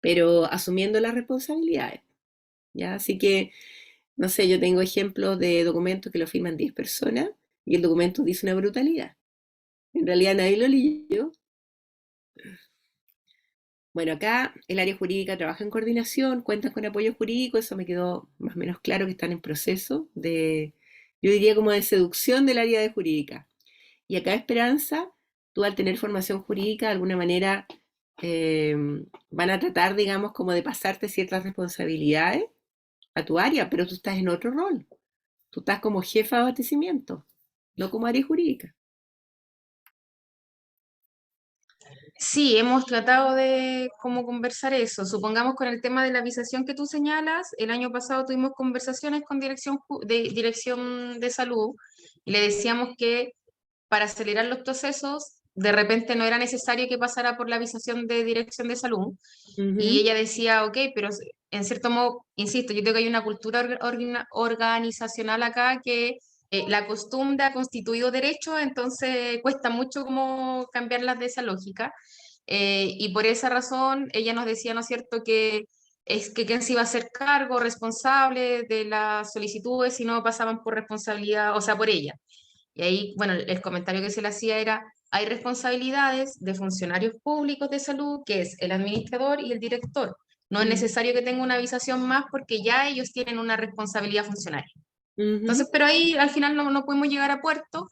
pero asumiendo las responsabilidades, ¿ya? Así que, no sé, yo tengo ejemplos de documentos que lo firman 10 personas y el documento dice una brutalidad. En realidad nadie lo leyó. Bueno, acá el área jurídica trabaja en coordinación, cuentan con apoyo jurídico, eso me quedó más o menos claro que están en proceso de, yo diría como de seducción del área de jurídica. Y acá Esperanza, tú al tener formación jurídica, de alguna manera eh, van a tratar, digamos, como de pasarte ciertas responsabilidades a tu área, pero tú estás en otro rol. Tú estás como jefa de abastecimiento, no como área jurídica. Sí, hemos tratado de cómo conversar eso. Supongamos con el tema de la visación que tú señalas, el año pasado tuvimos conversaciones con dirección de salud y le decíamos que para acelerar los procesos, de repente no era necesario que pasara por la visación de dirección de salud. Y Ujú, ella decía, ok, pero en cierto modo, insisto, yo creo que hay una cultura organizacional acá que la costumbre ha constituido derecho, entonces cuesta mucho como cambiarlas de esa lógica. Y por esa razón ella nos decía, ¿no es cierto?, que es que quién se iba a hacer cargo, responsable de las solicitudes si no pasaban por responsabilidad, o sea, por ella. Y ahí, bueno, el comentario que se le hacía era, hay responsabilidades de funcionarios públicos de salud, que es el administrador y el director. No es ujú, necesario que tenga una avisación más porque ya ellos tienen una responsabilidad funcionaria. ujú. Entonces, pero ahí al final no pudimos llegar a puerto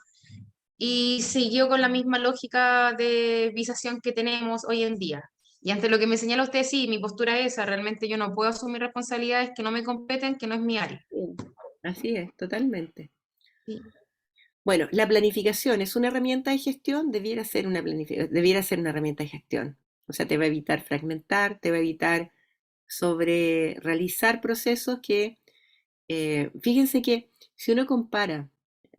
y siguió con la misma lógica de visación que tenemos hoy en día. Y ante lo que me señala usted, sí, mi postura es esa, realmente yo no puedo asumir responsabilidades que no me competen, que no es mi área. Bien, así es, totalmente. Sí. Bueno, la planificación es una herramienta de gestión, debiera ser una herramienta de gestión. O sea, te va a evitar fragmentar, te va a evitar sobre realizar procesos que, fíjense que si uno compara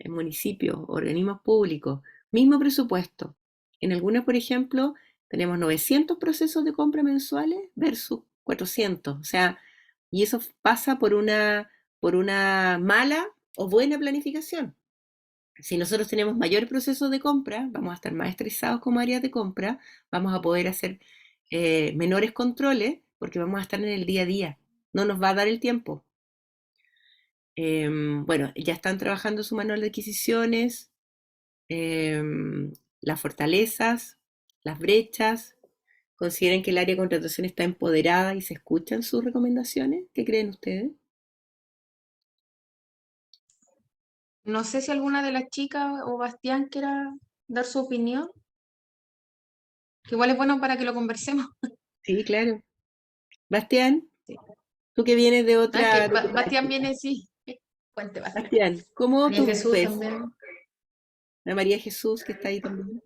municipios, organismos públicos, mismo presupuesto, en algunas, por ejemplo, tenemos 900 procesos de compra mensuales versus 400. O sea, y eso pasa por una mala o buena planificación. Si nosotros tenemos mayor proceso de compra, vamos a estar más estresados como áreas de compra, vamos a poder hacer menores controles porque vamos a estar en el día a día. No nos va a dar el tiempo. Bueno, ya están trabajando su manual de adquisiciones, las fortalezas, las brechas. ¿Consideran que el área de contratación está empoderada y se escuchan sus recomendaciones? ¿Qué creen ustedes? No sé si alguna de las chicas o Bastián quiera dar su opinión, que igual es bueno para que lo conversemos. Sí, claro. Bastián, Sí. tú que vienes de Ah, que otra... Bastián viene, sí. Cuente, Bastián. Bastián, ¿cómo María tú Jesús ves también. a María Jesús que está ahí también?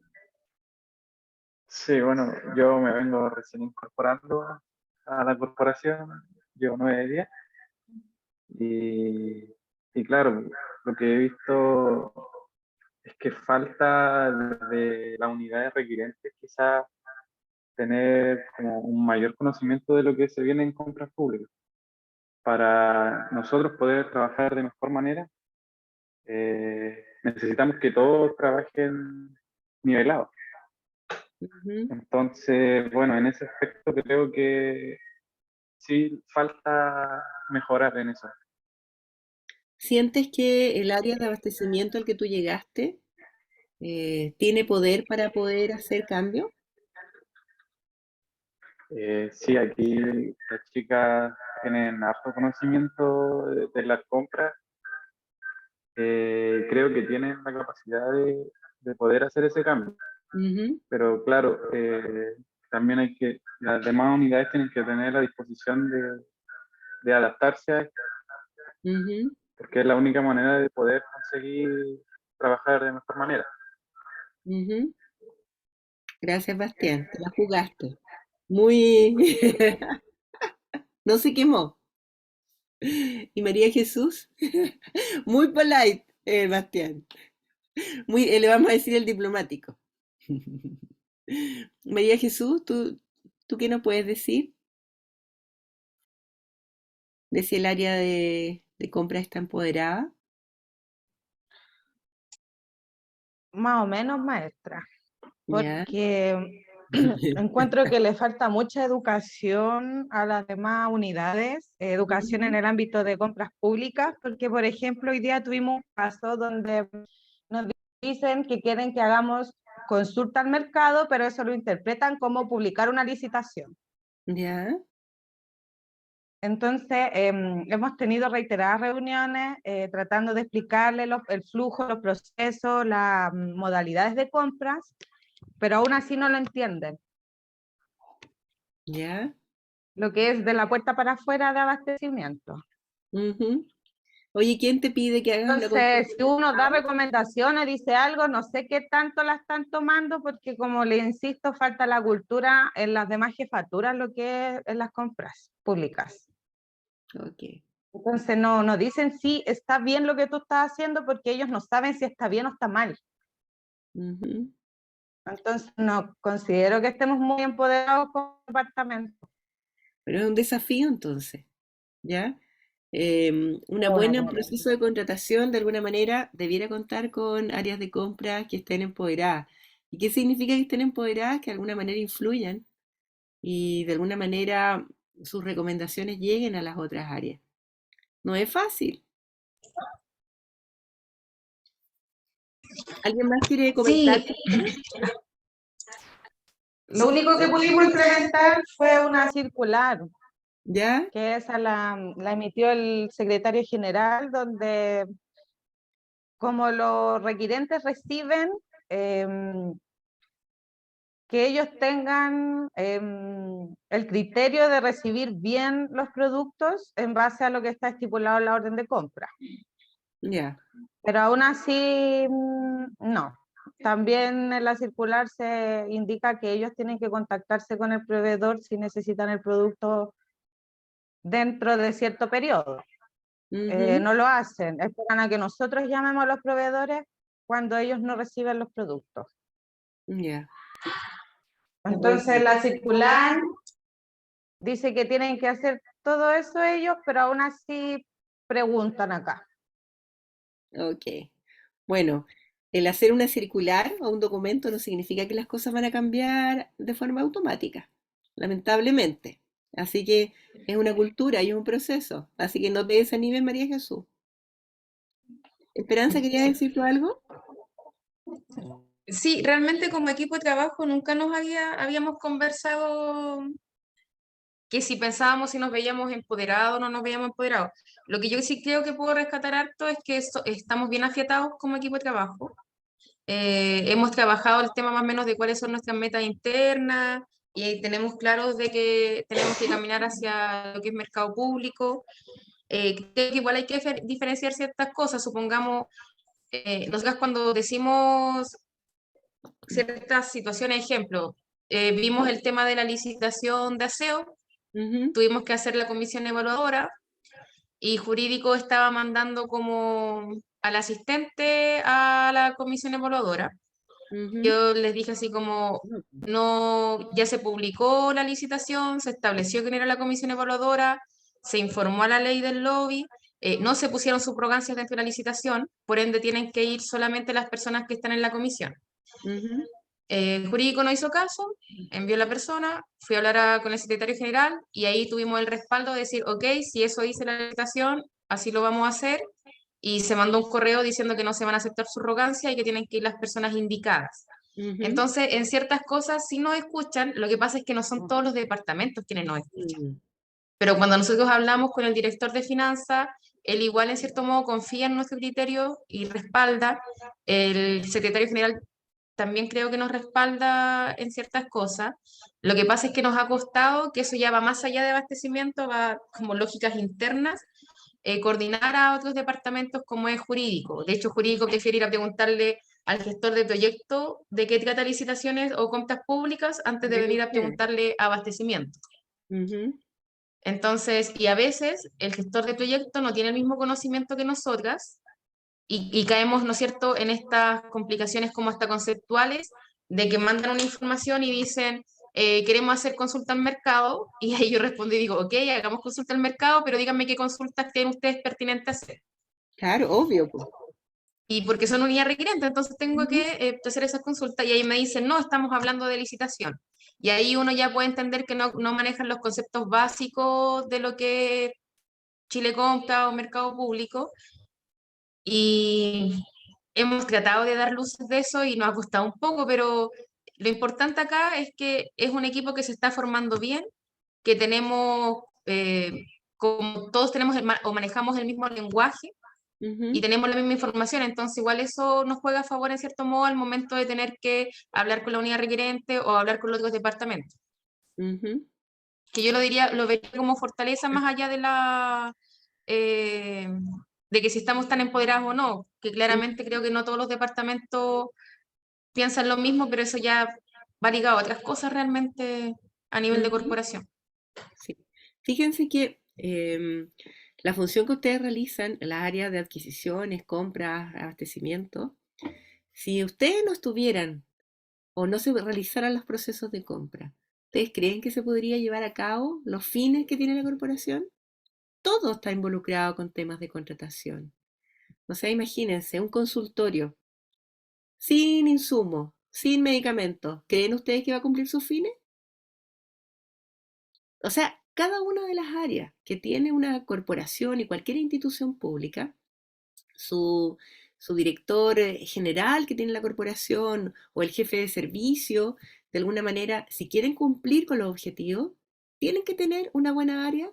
Sí, bueno, yo me vengo recién incorporando a la corporación, llevo 9 días y, y claro, lo que he visto es que falta de las unidades requirentes quizás tener como un mayor conocimiento de lo que se viene en compras públicas. Para nosotros poder trabajar de mejor manera, necesitamos que todos trabajen nivelados. Ujú. Entonces, bueno, en ese aspecto creo que sí falta mejorar en eso. ¿Sientes que el área de abastecimiento al que tú llegaste tiene poder para poder hacer cambio? Sí, aquí las chicas tienen harto conocimiento de las compras. Creo que tienen la capacidad de poder hacer ese cambio. Ujú, Pero claro, también hay que, las demás unidades tienen que tener la disposición de adaptarse a esto, ujú, porque es la única manera de poder conseguir trabajar de mejor manera. ujú. Gracias, Bastián. Te la jugaste. Muy... No se quemó. Y María Jesús, muy polite, Bastián. Muy, le vamos a decir el diplomático. María Jesús, ¿tú qué nos puedes decir de si el área de compra está empoderada? Más o menos, maestra, Ya. porque encuentro que le falta mucha educación a las demás unidades, educación en Ujú. el ámbito de compras públicas, porque por ejemplo hoy día tuvimos un caso donde nos dicen que quieren que hagamos consulta al mercado, pero eso lo interpretan como publicar una licitación. Ya. Entonces, hemos tenido reiteradas reuniones tratando de explicarle el flujo, los procesos, las modalidades de compras, pero aún así no lo entienden. Ya. Lo que es de la puerta para afuera de abastecimiento. Ujú. Oye, ¿quién te pide que hagas una Entonces, consulta? si uno da recomendaciones, dice algo, no sé qué tanto la están tomando, porque como le insisto, falta la cultura en las demás jefaturas, lo que es en las compras públicas. Ok. Entonces, no dicen si está bien lo que tú estás haciendo, porque ellos no saben si está bien o está mal. Ujú. Entonces, no considero que estemos muy empoderados como departamento. Pero es un desafío entonces, ¿ya? Una Bueno, buena bueno. proceso de contratación de alguna manera debiera contar con áreas de compra que estén empoderadas. ¿Y qué significa que estén empoderadas? Que de alguna manera influyan y de alguna manera sus recomendaciones lleguen a las otras áreas. No es fácil. ¿Alguien más quiere comentar? Sí, Lo único que pudimos implementar fue una circular, ¿Ya? que esa la emitió el secretario general, donde como los requirentes reciben, que ellos tengan el criterio de recibir bien los productos en base a lo que está estipulado en la orden de compra. Ya. Pero aún así, no. También en la circular se indica que ellos tienen que contactarse con el proveedor si necesitan el producto dentro de cierto periodo. Ujú. No lo hacen, esperan a que nosotros llamemos a los proveedores cuando ellos no reciben los productos. Ya. Entonces Ok. la circular dice que tienen que hacer todo eso ellos, pero aún así preguntan acá. Ok. Bueno, el hacer una circular o un documento no significa que las cosas van a cambiar de forma automática, lamentablemente. Así que es una cultura y es un proceso. Así que no te desanimes, María Jesús. Esperanza, ¿querías decir tú algo? sí, realmente como equipo de trabajo nunca habíamos conversado que si pensábamos si nos veíamos empoderados o no nos veíamos empoderados. Lo que yo sí creo que puedo rescatar harto es que estamos bien afiatados como equipo de trabajo. Hemos trabajado el tema más o menos de cuáles son nuestras metas internas y tenemos claros de que tenemos que caminar hacia lo que es mercado público. Creo que igual hay que diferenciar ciertas cosas. Supongamos, nosotros cuando decimos ciertas situaciones, ejemplo, vimos el tema de la licitación de aseo, Ujú, tuvimos que hacer la comisión evaluadora y jurídico estaba mandando como al asistente a la comisión evaluadora. ujú. Yo les dije así como, no, ya se publicó la licitación, se estableció quién era la comisión evaluadora, se informó a la ley del lobby, no se pusieron subrogancias dentro de la licitación, por ende tienen que ir solamente las personas que están en la comisión. Ujú, El jurídico no hizo caso, envió a la persona, fui a hablar con el secretario general y ahí tuvimos el respaldo de decir, ok, si eso dice la licitación, así lo vamos a hacer. Y se mandó un correo diciendo que no se van a aceptar subrogancia y que tienen que ir las personas indicadas. ujú. Entonces, en ciertas cosas sí nos escuchan, lo que pasa es que no son todos los departamentos quienes nos escuchan. Mm, Pero cuando nosotros hablamos con el director de finanzas, él igual en cierto modo confía en nuestro criterio y respalda. El secretario general también creo que nos respalda en ciertas cosas. Lo que pasa es que nos ha costado, que eso ya va más allá de abastecimiento, va como lógicas internas, coordinar a otros departamentos como es jurídico. De hecho, jurídico prefiere ir a preguntarle al gestor de proyecto de qué trata licitaciones o compras públicas antes de de venir a ustedes. preguntarle abastecimiento. Ujú, Entonces, y a veces el gestor de proyecto no tiene el mismo conocimiento que nosotras y caemos, ¿no es cierto?, en estas complicaciones como hasta conceptuales, de que mandan una información y dicen, queremos hacer consulta al mercado, y ahí yo respondo y digo, ok, hagamos consulta al mercado, pero díganme qué consultas creen ustedes pertinentes hacer. claro, obvio, po. Y porque son unidad requerente, entonces tengo que hacer esas consultas y ahí me dicen, no, estamos hablando de licitación. Y ahí uno ya puede entender que no manejan los conceptos básicos de lo que es Chile Compra o mercado público. Y hemos tratado de dar luces de eso y nos ha costado un poco, pero lo importante acá es que es un equipo que se está formando bien, que tenemos, como todos tenemos o manejamos el mismo lenguaje y Ujú, tenemos la misma información, entonces igual eso nos juega a favor en cierto modo al momento de tener que hablar con la unidad requerente o hablar con los otros departamentos. ujú. Que yo lo diría, lo vería como fortaleza más allá de eh, de que si estamos tan empoderados o no, que claramente creo que no todos los departamentos piensan lo mismo, pero eso ya va ligado a otras cosas realmente a nivel de Ujú, corporación. sí. Fíjense que la función que ustedes realizan en las áreas de adquisiciones, compras, abastecimiento, si ustedes no estuvieran o no se realizaran los procesos de compra, ¿ustedes creen que se podría llevar a cabo los fines que tiene la corporación? Todo está involucrado con temas de contratación. O sea, imagínense un consultorio sin insumos, sin medicamentos. ¿Creen ustedes que va a cumplir sus fines? O sea, cada una de las áreas que tiene una corporación y cualquier institución pública, su, su director general que tiene la corporación o el jefe de servicio, de alguna manera, si quieren cumplir con los objetivos, tienen que tener una buena área,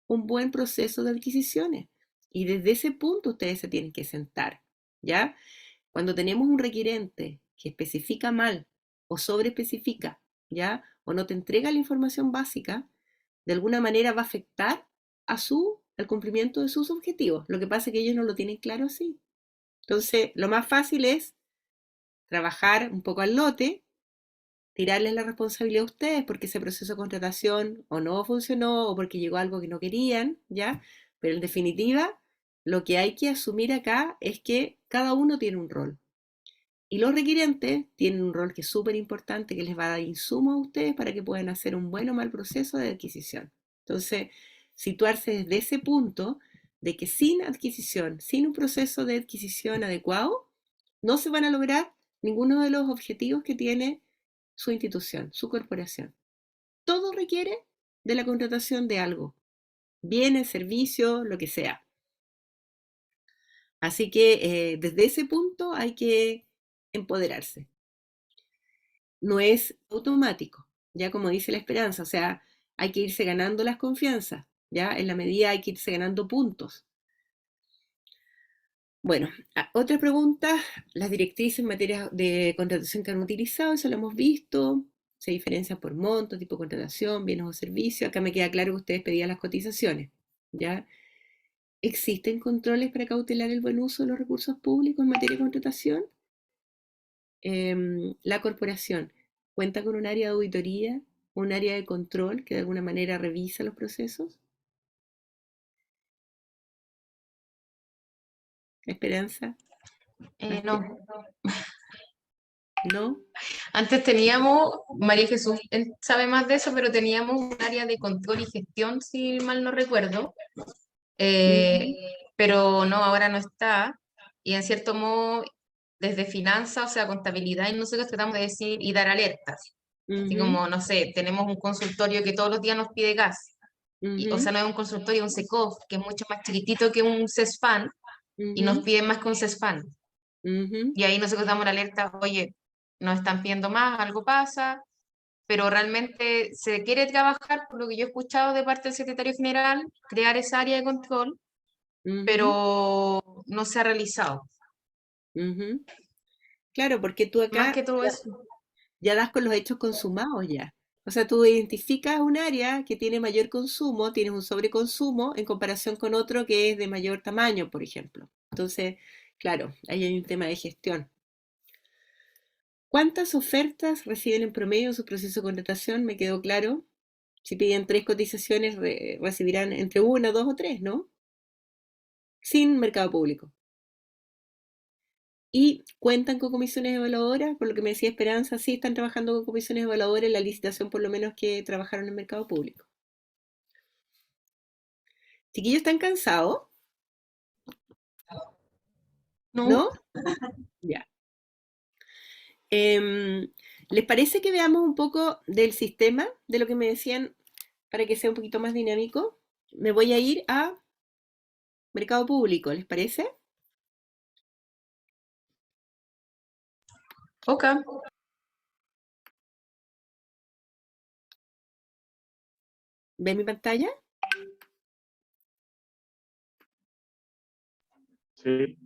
un buen proceso de adquisiciones. Y desde ese punto ustedes se tienen que sentar, ¿ya? Cuando tenemos un requerente que especifica mal o sobreespecifica, ¿ya? O no te entrega la información básica, de alguna manera va a afectar al cumplimiento de sus objetivos. Lo que pasa es que ellos no lo tienen claro así. Entonces, lo más fácil es trabajar un poco al lote, tirarles la responsabilidad a ustedes porque ese proceso de contratación o no funcionó o porque llegó algo que no querían, ¿ya? Pero en definitiva, lo que hay que asumir acá es que cada uno tiene un rol. Y los requirentes tienen un rol que es súper importante, que les va a dar insumos a ustedes para que puedan hacer un buen o mal proceso de adquisición. Entonces, situarse desde ese punto de que sin adquisición, sin un proceso de adquisición adecuado, no se van a lograr ninguno de los objetivos que tiene su institución, su corporación. Todo requiere de la contratación de algo, bienes, servicios, lo que sea. Así que desde ese punto hay que empoderarse. No es automático, ya como dice la Esperanza, o sea, hay que irse ganando las confianzas, ¿ya? En la medida hay que irse ganando puntos. Bueno, otra pregunta, las directrices en materia de contratación que han utilizado, eso lo hemos visto, se diferencian por monto, tipo de contratación, bienes o servicios, acá me queda claro que ustedes pedían las cotizaciones, ¿ya? ¿Existen controles para cautelar el buen uso de los recursos públicos en materia de contratación? La corporación cuenta con un área de auditoría, un área de control que de alguna manera revisa los procesos. Esperanza, No. ¿no? Antes teníamos, María Jesús sabe más de eso, pero teníamos un área de control y gestión, si mal no recuerdo. Pero no, ahora no está. Y en cierto modo, desde finanzas, o sea, contabilidad, y nosotros tratamos de decir y dar alertas. Así como, no sé, tenemos un consultorio que todos los días nos pide gas. O sea, no es un consultorio, es un SECOF, que es mucho más chiquitito que un CESFAN, y nos piden más que un CESFAN. Y ahí nosotros damos la alerta, oye, nos están pidiendo más, algo pasa, pero realmente se quiere trabajar, por lo que yo he escuchado de parte del secretario general, crear esa área de control, pero no se ha realizado. Claro, porque tú Más acá que todo eso. ya das con los hechos consumados ya. O sea, tú identificas un área que tiene mayor consumo, tienes un sobreconsumo en comparación con otro que es de mayor tamaño, por ejemplo. Entonces, claro, ahí hay un tema de gestión. ¿Cuántas ofertas reciben en promedio en su proceso de contratación? Me quedó claro. Si piden 3 cotizaciones, recibirán entre 1, 2 o 3, ¿no? Sin mercado público. Y cuentan con comisiones evaluadoras, por lo que me decía Esperanza, sí están trabajando con comisiones evaluadoras en la licitación, por lo menos que trabajaron en mercado público. Chiquillos, ¿están cansados? ¿No? Ya. ¿Les parece que veamos un poco del sistema, de lo que me decían, para que sea un poquito más dinámico? Me voy a ir a mercado público, ¿les parece? Ok. ¿Ven mi pantalla? Sí.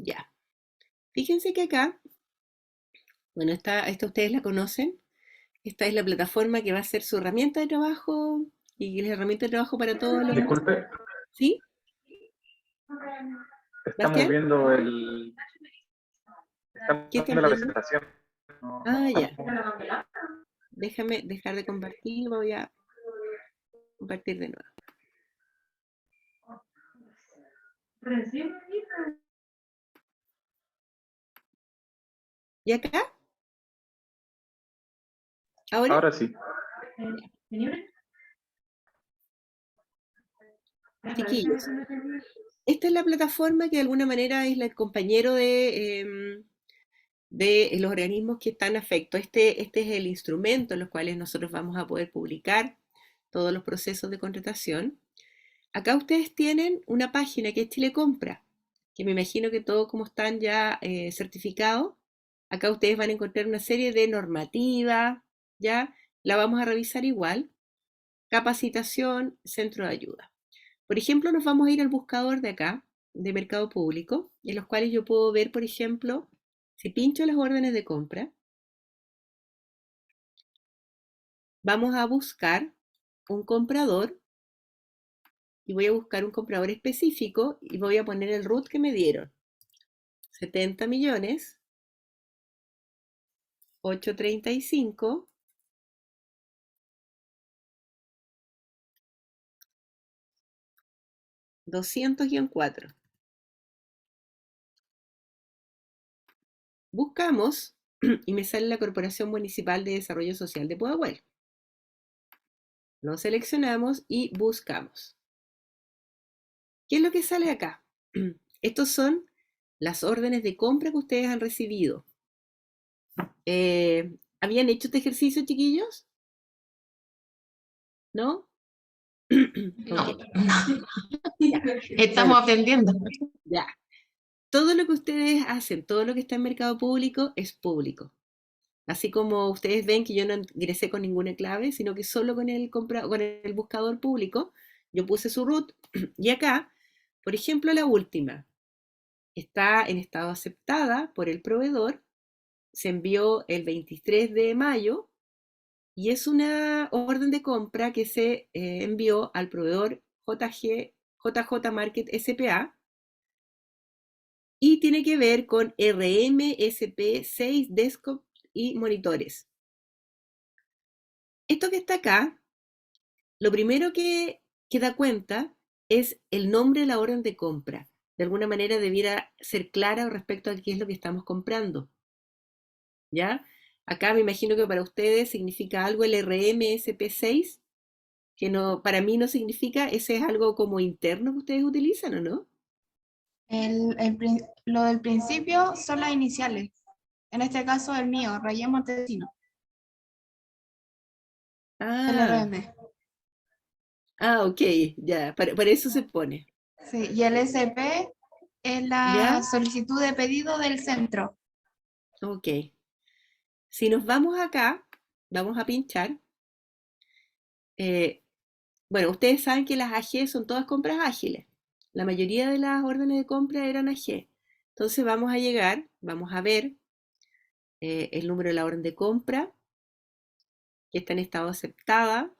Ya. Fíjense que acá, bueno, esta ustedes la conocen. Esta es la plataforma que va a ser su herramienta de trabajo y la herramienta de trabajo para todos los... Disculpe, ¿Sí? estamos ¿Bastián? viendo ¿Qué estamos están viendo la viendo? presentación. No, Ah, ya. estamos- Déjame dejar de compartir, voy a compartir de nuevo. ¿Y acá? ¿Ahora? Ahora sí. Chiquillos, esta es la plataforma que de alguna manera es el compañero de los organismos que están afectos. Este es el instrumento en los cuales nosotros vamos a poder publicar todos los procesos de contratación. Acá ustedes tienen una página que es Chile Compra, que me imagino que todos como están ya certificados, acá ustedes van a encontrar una serie de normativas, ¿ya? La vamos a revisar igual. Capacitación, centro de ayuda. Por ejemplo, nos vamos a ir al buscador de acá, de mercado público, en los cuales yo puedo ver, por ejemplo, si pincho las órdenes de compra, vamos a buscar un comprador y voy a buscar un comprador específico y voy a poner el RUT que me dieron. 70 millones, 835, 200-4. Buscamos y me sale la Corporación Municipal de Desarrollo Social de Pudahuel. Lo seleccionamos y buscamos. ¿Qué es lo que sale acá? Estos son las órdenes de compra que ustedes han recibido. ¿Habían hecho este ejercicio, chiquillos? ¿No? No, Ok, ya. estamos Bueno, aprendiendo. ya. Todo lo que ustedes hacen, todo lo que está en mercado público es público. Así como ustedes ven que yo no ingresé con ninguna clave, sino que solo con con el buscador público, yo puse su root. Y acá, por ejemplo, la última, está en estado aceptada por el proveedor, se envió el 23 de mayo y es una orden de compra que se envió al proveedor JJ Market SPA y tiene que ver con RMSP6 desktop y monitores. Esto que está acá, lo primero que da cuenta es el nombre de la orden de compra. De alguna manera debiera ser clara respecto a qué es lo que estamos comprando. ¿Ya? Acá me imagino que para ustedes significa algo el RMSP6, que no, para mí no significa, ese es algo como interno que ustedes utilizan, ¿o no? Lo del principio son las iniciales. En este caso el mío, Rayén Montesino, Ah, LRM. ok, ya, para eso se pone. Sí, y el SP es ¿Ya? la solicitud de pedido del centro. Ok. Si nos vamos acá, vamos a pinchar. eh, bueno, ustedes saben que las AG son todas compras ágiles. La mayoría de las órdenes de compra eran AG. Entonces vamos a llegar, vamos a ver el número de la orden de compra, que está en estado aceptada,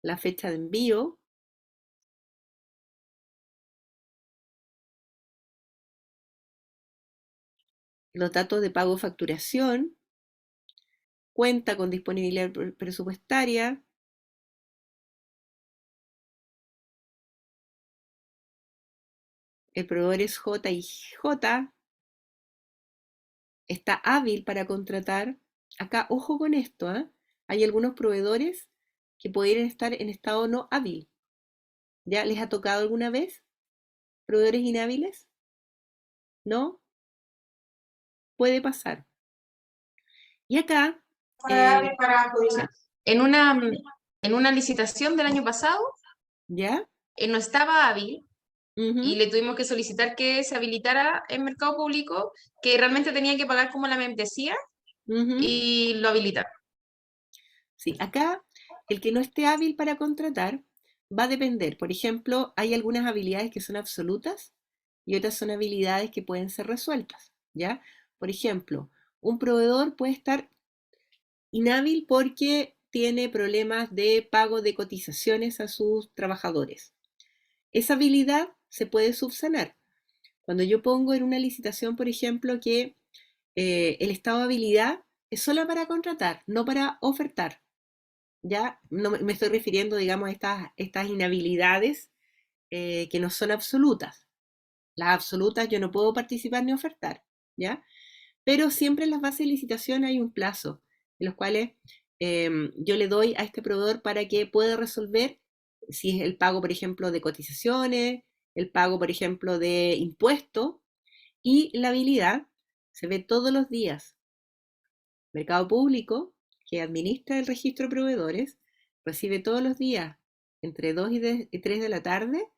la fecha de envío, los datos de pago o facturación, cuenta con disponibilidad presupuestaria, el proveedor es J&J, está hábil para contratar. Acá, ojo con esto, ¿eh? Hay algunos proveedores que podrían estar en estado no hábil. ¿Ya les ha tocado alguna vez? ¿Proveedores inhábiles? ¿No? Puede pasar. Y acá, En una, en una licitación del año pasado, ¿ya? no estaba hábil y Ujú, le tuvimos que solicitar que se habilitara en mercado público, que realmente tenía que pagar como la membresía ujú. y lo habilitaron. Sí, acá el que no esté hábil para contratar va a depender. Por ejemplo, hay algunas habilidades que son absolutas y otras son habilidades que pueden ser resueltas, ¿ya? Por ejemplo, un proveedor puede estar inhábil porque tiene problemas de pago de cotizaciones a sus trabajadores. Esa habilidad se puede subsanar. Cuando yo pongo en una licitación, por ejemplo, que el estado de habilidad es solo para contratar, no para ofertar. Ya no me estoy refiriendo, digamos, a estas inhabilidades que no son absolutas. Las absolutas yo no puedo participar ni ofertar, ¿ya? Pero siempre en las bases de licitación hay un plazo, en los cuales yo le doy a este proveedor para que pueda resolver si es el pago, por ejemplo, de cotizaciones, el pago, por ejemplo, de impuestos, y la habilidad se ve todos los días. Mercado Público, que administra el registro de proveedores, recibe todos los días, entre 2 y 3 de la tarde,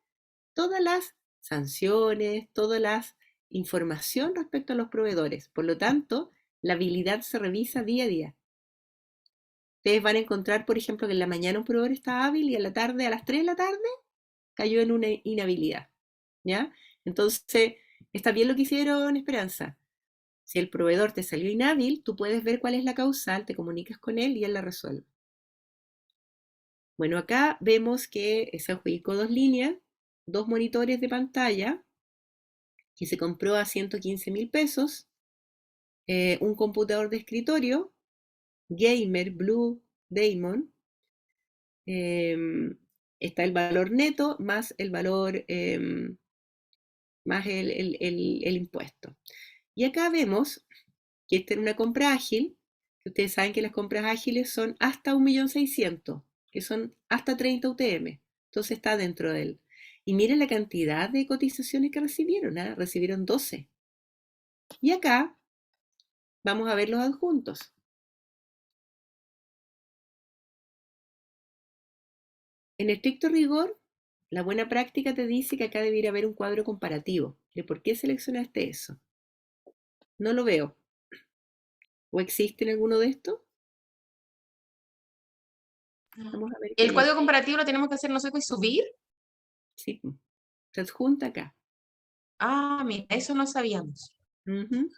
todas las sanciones, todas las información respecto a los proveedores. Por lo tanto, la habilidad se revisa día a día. Ustedes van a encontrar, por ejemplo, que en la mañana un proveedor está hábil y en la tarde, a las 3 de la tarde, cayó en una inhabilidad. ¿Ya? Entonces, está bien lo que hicieron, Esperanza. Si el proveedor te salió inhábil, tú puedes ver cuál es la causal, te comunicas con él y él la resuelve. Bueno, acá vemos que se adjudicó 2 líneas, 2 monitores de pantalla, que se compró a 115.000 pesos, un computador de escritorio, Gamer Blue Diamond, está el valor neto más el valor, más el impuesto. Y acá vemos que esta es una compra ágil, que ustedes saben que las compras ágiles son hasta 1.600.000, que son hasta 30 UTM. Entonces está dentro de él. Y miren la cantidad de cotizaciones que recibieron, ¿eh? Recibieron 12. Y acá vamos a ver los adjuntos. En estricto rigor, la buena práctica te dice que acá debería haber un cuadro comparativo. ¿De por qué seleccionaste eso? No lo veo. ¿O existe en alguno de estos? Vamos a ver qué El hay. cuadro comparativo lo tenemos que hacer nosotros y subir. Sí, se adjunta acá. Ah, mira, eso no sabíamos. Ujú,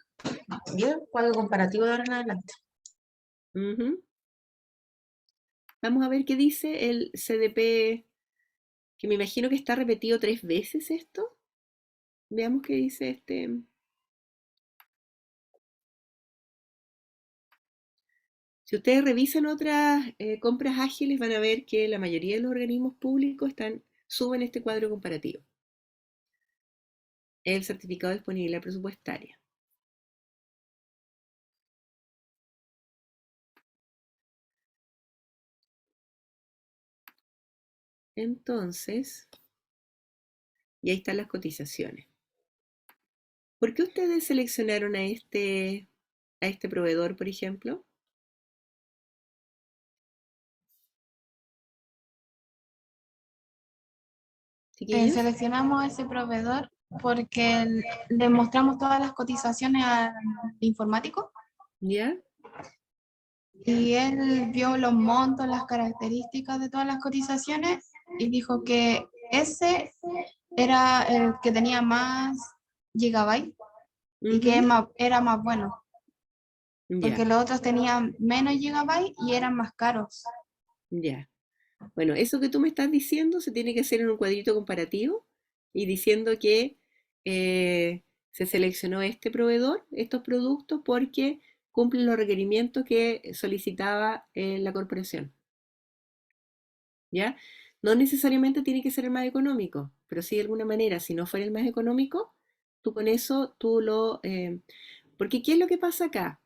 Bien, cuadro comparativo de ahora en adelante. ujú. Vamos a ver qué dice el CDP, que me imagino que está repetido 3 veces esto. Veamos qué dice este. Si ustedes revisan otras compras ágiles, van a ver que la mayoría de los organismos públicos suben este cuadro comparativo. El certificado de disponibilidad presupuestaria. Entonces, y ahí están las cotizaciones. ¿Por qué ustedes seleccionaron a este proveedor, por ejemplo? ¿Chiquillos? Seleccionamos ese proveedor porque le mostramos todas las cotizaciones al informático ¿Ya? y él vio los montos, las características de todas las cotizaciones y dijo que ese era el que tenía más gigabyte y que Ujú, era más bueno, porque ya, los otros tenían menos gigabyte y eran más caros. ya. Bueno, eso que tú me estás diciendo se tiene que hacer en un cuadrito comparativo y diciendo que se seleccionó este proveedor, estos productos, porque cumplen los requerimientos que solicitaba la corporación. ¿Ya? No necesariamente tiene que ser el más económico, pero sí de alguna manera, si no fuera el más económico, tú con eso, porque ¿qué es lo que pasa acá?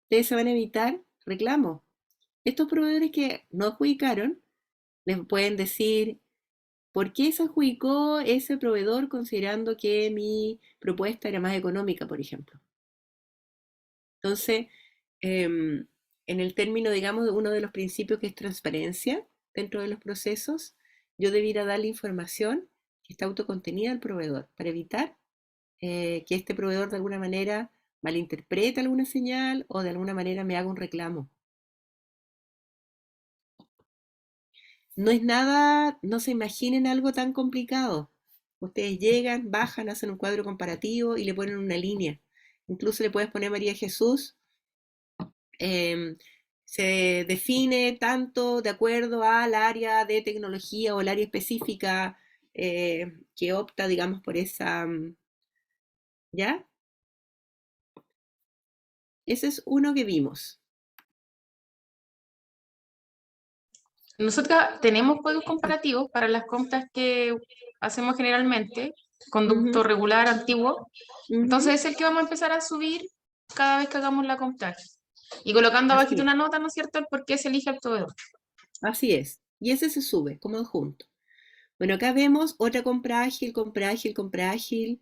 Ustedes se van a evitar reclamos. Estos proveedores que no adjudicaron, les pueden decir, ¿por qué se adjudicó ese proveedor considerando que mi propuesta era más económica, por ejemplo? Entonces, en el término, digamos, de uno de los principios que es transparencia dentro de los procesos, yo debiera darle información que está autocontenida al proveedor para evitar que este proveedor de alguna manera malinterprete alguna señal o de alguna manera me haga un reclamo. No es nada, no se imaginen algo tan complicado. Ustedes llegan, bajan, hacen un cuadro comparativo y le ponen una línea. Incluso le puedes poner María Jesús. Se define tanto de acuerdo al área de tecnología o el área específica que opta, digamos, por esa, ¿ya? Ese es uno que vimos. Nosotros tenemos códigos comparativos para las compras que hacemos generalmente, conducto Ujú, regular antiguo. ujú, Entonces es el que vamos a empezar a subir cada vez que hagamos la compra. Y colocando así abajito es, una nota, ¿no es cierto?, el por qué se elige el proveedor. así es. Y ese se sube como adjunto. Bueno, acá vemos otra compra ágil, compra ágil, compra ágil.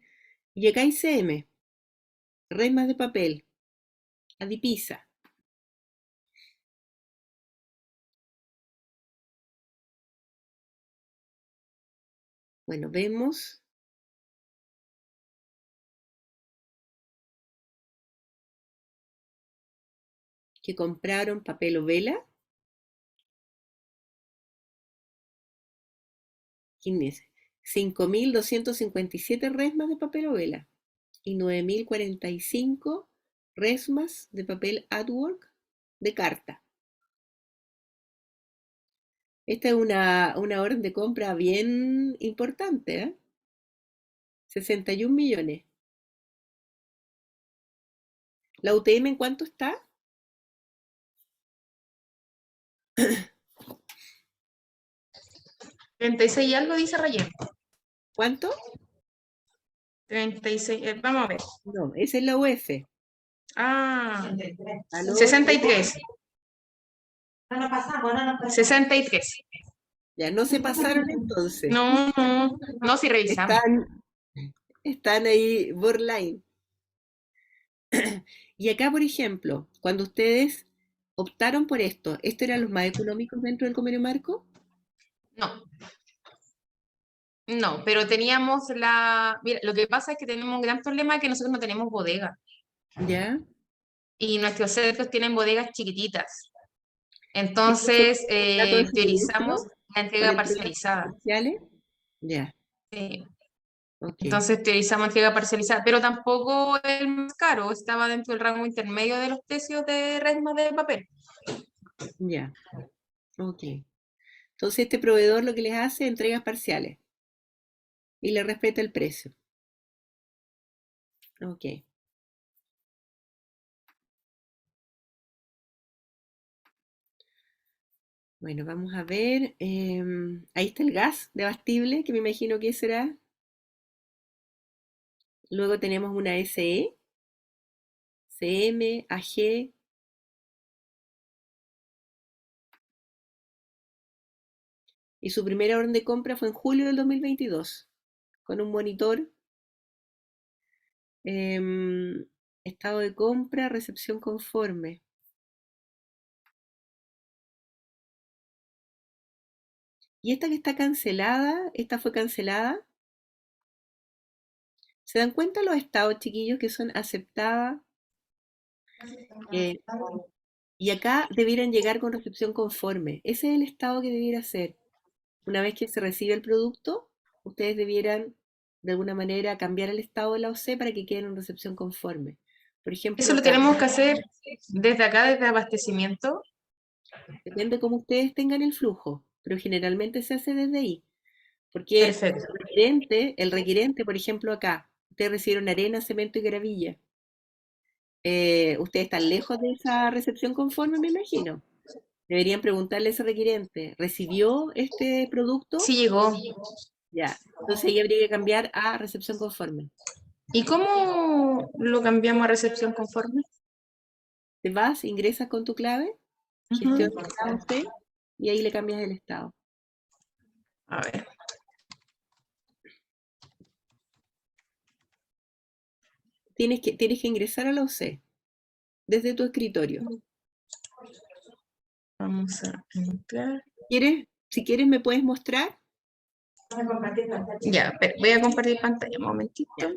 Y acá hay CM, resmas de papel, adipisa. Bueno, vemos que compraron papel o vela. 5.257 resmas de papel o vela y 9.045 resmas de papel artwork de carta. Esta es una orden de compra bien importante, ¿eh? 61 millones. ¿La UTM en cuánto está? 36 y algo dice Rayén. ¿Cuánto? 36, vamos a ver. No, esa es la UF. Ah, ¿Aló? 63. No nos pasamos, no nos pasamos. 63. Ya no se pasaron entonces. No, no, no, si revisamos. Están ahí borderline. Y acá, por ejemplo, cuando ustedes optaron por ¿estos eran los más económicos dentro del convenio marco? No, no, pero teníamos la... Mira, lo que pasa es que tenemos un gran problema que nosotros no tenemos bodega ¿Ya? y nuestros centros tienen bodegas chiquititas. ¿Estos son Entonces, contratos de priorizamos suministro la con entrega entregas parcializada. parciales? Ya, Sí. ok, Entonces priorizamos entrega parcializada, pero tampoco el más caro, estaba dentro del rango intermedio de los precios de resma de papel. ya, ok. Entonces este proveedor lo que les hace es entregas parciales y le respeta el precio. Ok. Bueno, vamos a ver. Ahí está el gas de Abastible, que me imagino que será. Luego tenemos una SE, CM, AG. Y su primera orden de compra fue en julio del 2022, con un monitor. Estado de compra, recepción conforme. Y esta que está cancelada, esta fue cancelada. ¿Se dan cuenta los estados, chiquillos, que son aceptadas? Eh, y acá debieran llegar con recepción conforme. Ese es el estado que debiera ser. Una vez que se recibe el producto, ustedes debieran de alguna manera cambiar el estado de la OC para que quede en recepción conforme. Por ejemplo, Eso lo acá, tenemos que hacer desde acá, desde abastecimiento. depende cómo ustedes tengan el flujo, pero generalmente se hace desde ahí. Porque Perfecto. el requerente, por ejemplo, acá, ustedes recibieron arena, cemento y gravilla. Ustedes están lejos de esa recepción conforme, me imagino. Deberían preguntarle a ese requerente, ¿recibió este producto? Sí llegó. Ya. Entonces ahí habría que cambiar a recepción conforme. ¿Y cómo lo cambiamos a recepción conforme? Te vas, ingresas con tu clave, Ujú. gestionas la OC y ahí le cambias el estado. A ver. Tienes que ingresar a la OC desde tu escritorio. Vamos a entrar. Si quieres, me puedes mostrar. Ya, voy a compartir pantalla un momentito. Ya.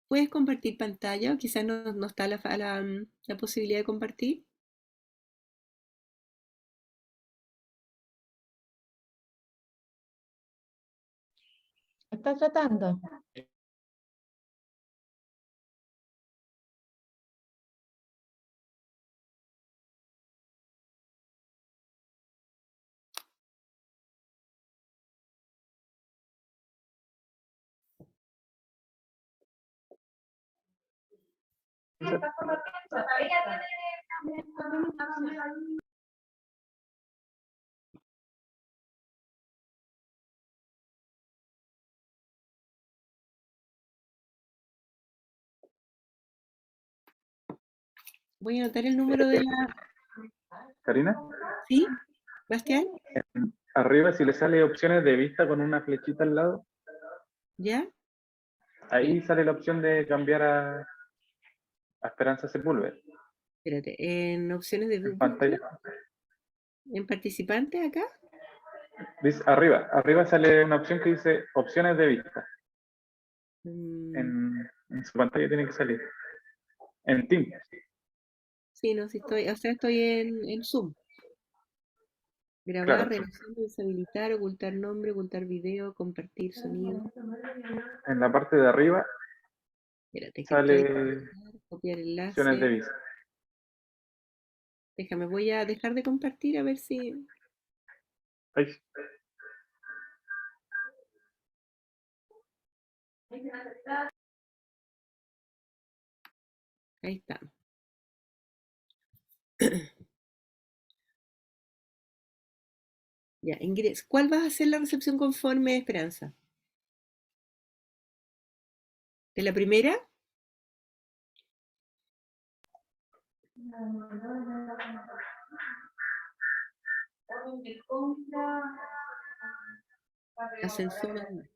¿Puedes compartir pantalla? O quizás no está la posibilidad de compartir. ¿Estás tratando? Voy a anotar el número de la... Karina, ¿Sí, Bastián? arriba si le sale opciones de vista con una flechita al lado, ¿Ya? ahí sale la opción de cambiar a Esperanza Sepúlveda Espérate, en opciones de en búsqueda, pantalla. en participante acá. Dice, arriba sale una opción que dice opciones de vista. Mm, En su pantalla tiene que salir. En Teams. sí, no, sí estoy, o sea, estoy en Zoom. Grabar, Claro. realizar, deshabilitar, ocultar nombre, ocultar video, compartir sonido. En la parte de arriba Espérate que estoy... sale Copiar opciones de enlace. vista. Déjame, voy a dejar de compartir a ver si... Ahí. Ahí está. Ya, ingresa. ¿Cuál vas a hacer la recepción conforme, Esperanza? ¿De la primera? Ascensor.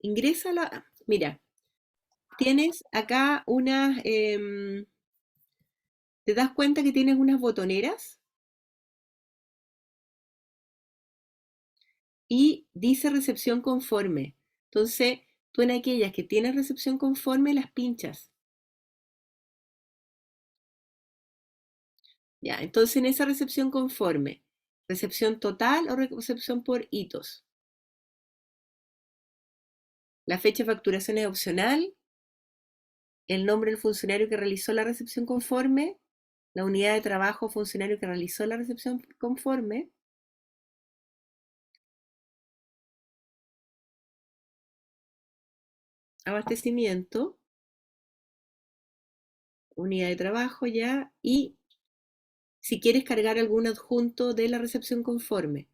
Ingresa la. Mira, tienes acá unas. ¿Te das cuenta que tienes unas botoneras? Y dice recepción conforme. Entonces, tú en aquellas que tienes recepción conforme las pinchas. Ya, entonces en esa recepción conforme, recepción total o recepción por hitos. La fecha de facturación es opcional. El nombre del funcionario que realizó la recepción conforme. La unidad de trabajo o funcionario que realizó la recepción conforme. Abastecimiento. Unidad de trabajo ya. Y si quieres cargar algún adjunto de la recepción conforme.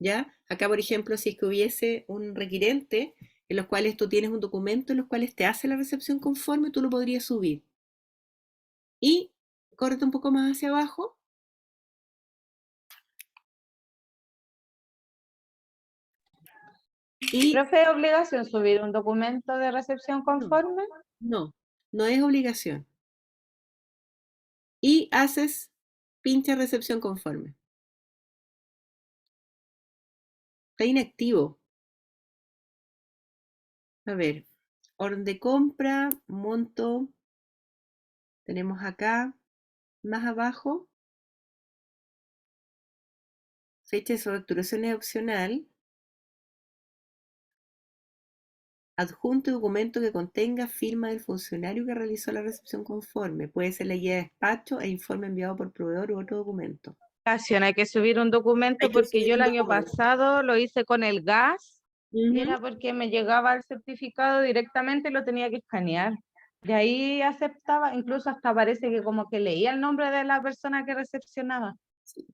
¿Ya? Acá, por ejemplo, si es que hubiese un requirente en los cuales tú tienes un documento en los cuales te hace la recepción conforme, tú lo podrías subir. Y córrete un poco más hacia abajo. Y ¿Profe, es obligación subir un documento de recepción conforme? no, no es obligación. Y haces pincha recepción conforme. Está inactivo. A ver, orden de compra, monto. Tenemos acá, más abajo, fecha de facturación es opcional. Adjunto documento que contenga firma del funcionario que realizó la recepción conforme. Puede ser la guía de despacho e informe enviado por proveedor u otro documento. Hay que subir un documento Hay que porque subir yo el un año documento. pasado lo hice con el gas y Ujú. era porque me llegaba el certificado directamente y lo tenía que escanear. De ahí aceptaba, incluso hasta parece que como que leía el nombre de la persona que recepcionaba.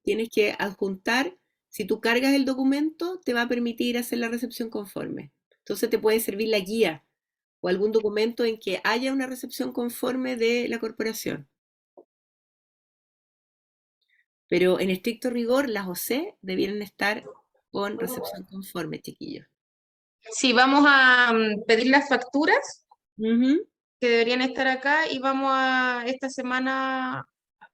Tienes que adjuntar, si tú cargas el documento, te va a permitir hacer la recepción conforme. Entonces te puede servir la guía o algún documento en que haya una recepción conforme de la corporación. Pero en estricto rigor, las OC debieran estar con recepción conforme, chiquillos. Sí, vamos a pedir las facturas Ujú. que deberían estar acá y vamos a esta semana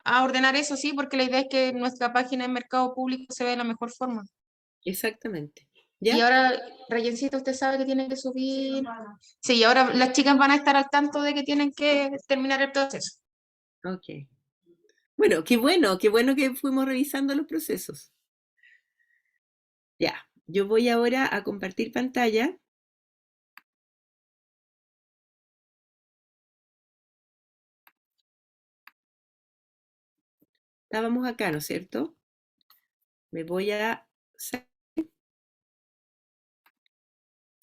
a ordenar eso, sí, porque la idea es que nuestra página de mercado público se vea de la mejor forma. Exactamente. Y ¿Ya? ahora, Rayencito, usted sabe que tiene que subir. Sí, y ahora las chicas van a estar al tanto de que tienen que terminar el proceso. Ok. Bueno que fuimos revisando los procesos. Ya, yo voy ahora a compartir pantalla. Estábamos acá, ¿no es cierto? Me voy a salir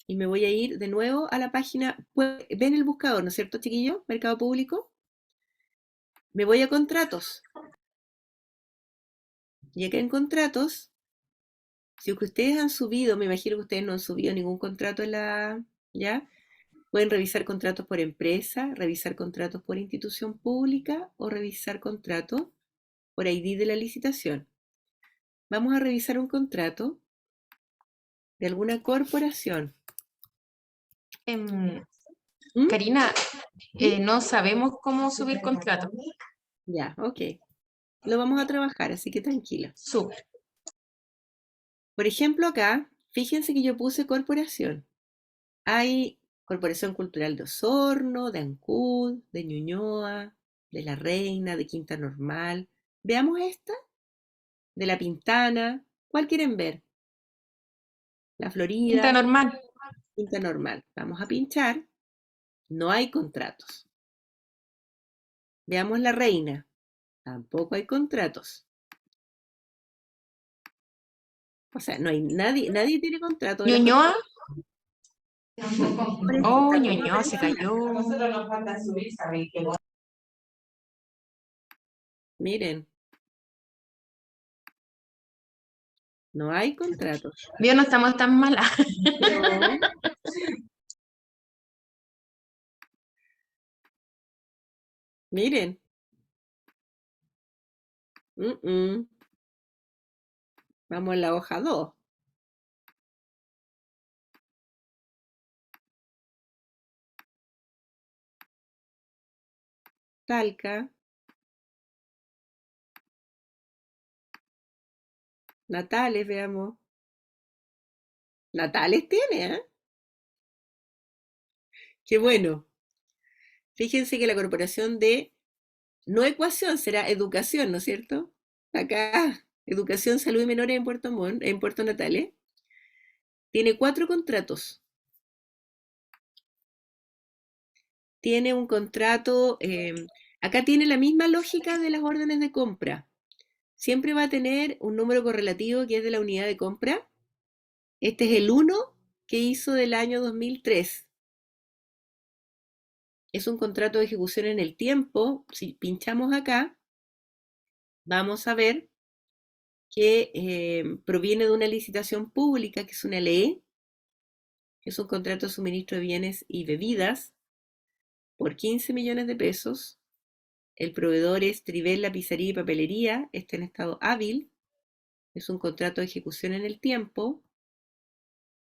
y me voy a ir de nuevo a la página. Ven el buscador, ¿no es cierto, chiquillo? Mercado público. Me voy a contratos. Y acá en contratos, si ustedes han subido, me imagino que ustedes no han subido ningún contrato en la, ¿ya? Pueden revisar contratos por empresa, revisar contratos por institución pública o revisar contratos por ID de la licitación. Vamos a revisar un contrato de alguna corporación. ¿Mm? Karina, ¿Sí? no sabemos cómo subir contrato. Ya, ok. Lo vamos a trabajar, así que tranquila. Súper. Por ejemplo, acá, fíjense que yo puse corporación. Hay Corporación Cultural de Osorno, de Ancud, de Ñuñoa, de La Reina, de Quinta Normal. Veamos esta, de La Pintana. ¿Cuál quieren ver? La Quinta Florida, normal. Quinta Normal. Vamos a pinchar. No hay contratos. Veamos La Reina. Tampoco hay contratos. O sea, no hay nadie tiene contrato de la Ñuñoa, Por eso oh, está todo Ñuñoa se parecido. cayó. Miren, no hay contratos. Vio, no estamos tan malas. No. Miren. Mm, mm. Vamos a la hoja 2. Talca. Natales, veamos. Natales tiene, ¿eh? Qué bueno. Fíjense que la corporación de, no ecuación, será educación, ¿no es cierto? Acá, educación, salud y menores en Puerto Montt, en Puerto Natales, tiene 4 contratos. Tiene un contrato, acá tiene la misma lógica de las órdenes de compra. Siempre va a tener un número correlativo que es de la unidad de compra. Este es el 1 que hizo del año 2003. Es un contrato de ejecución en el tiempo. Si pinchamos acá, vamos a ver que proviene de una licitación pública, que es una ley, que es un contrato de suministro de bienes y bebidas por 15 millones de pesos. El proveedor es Trivella Pizzería y Papelería, está en estado hábil. Es un contrato de ejecución en el tiempo.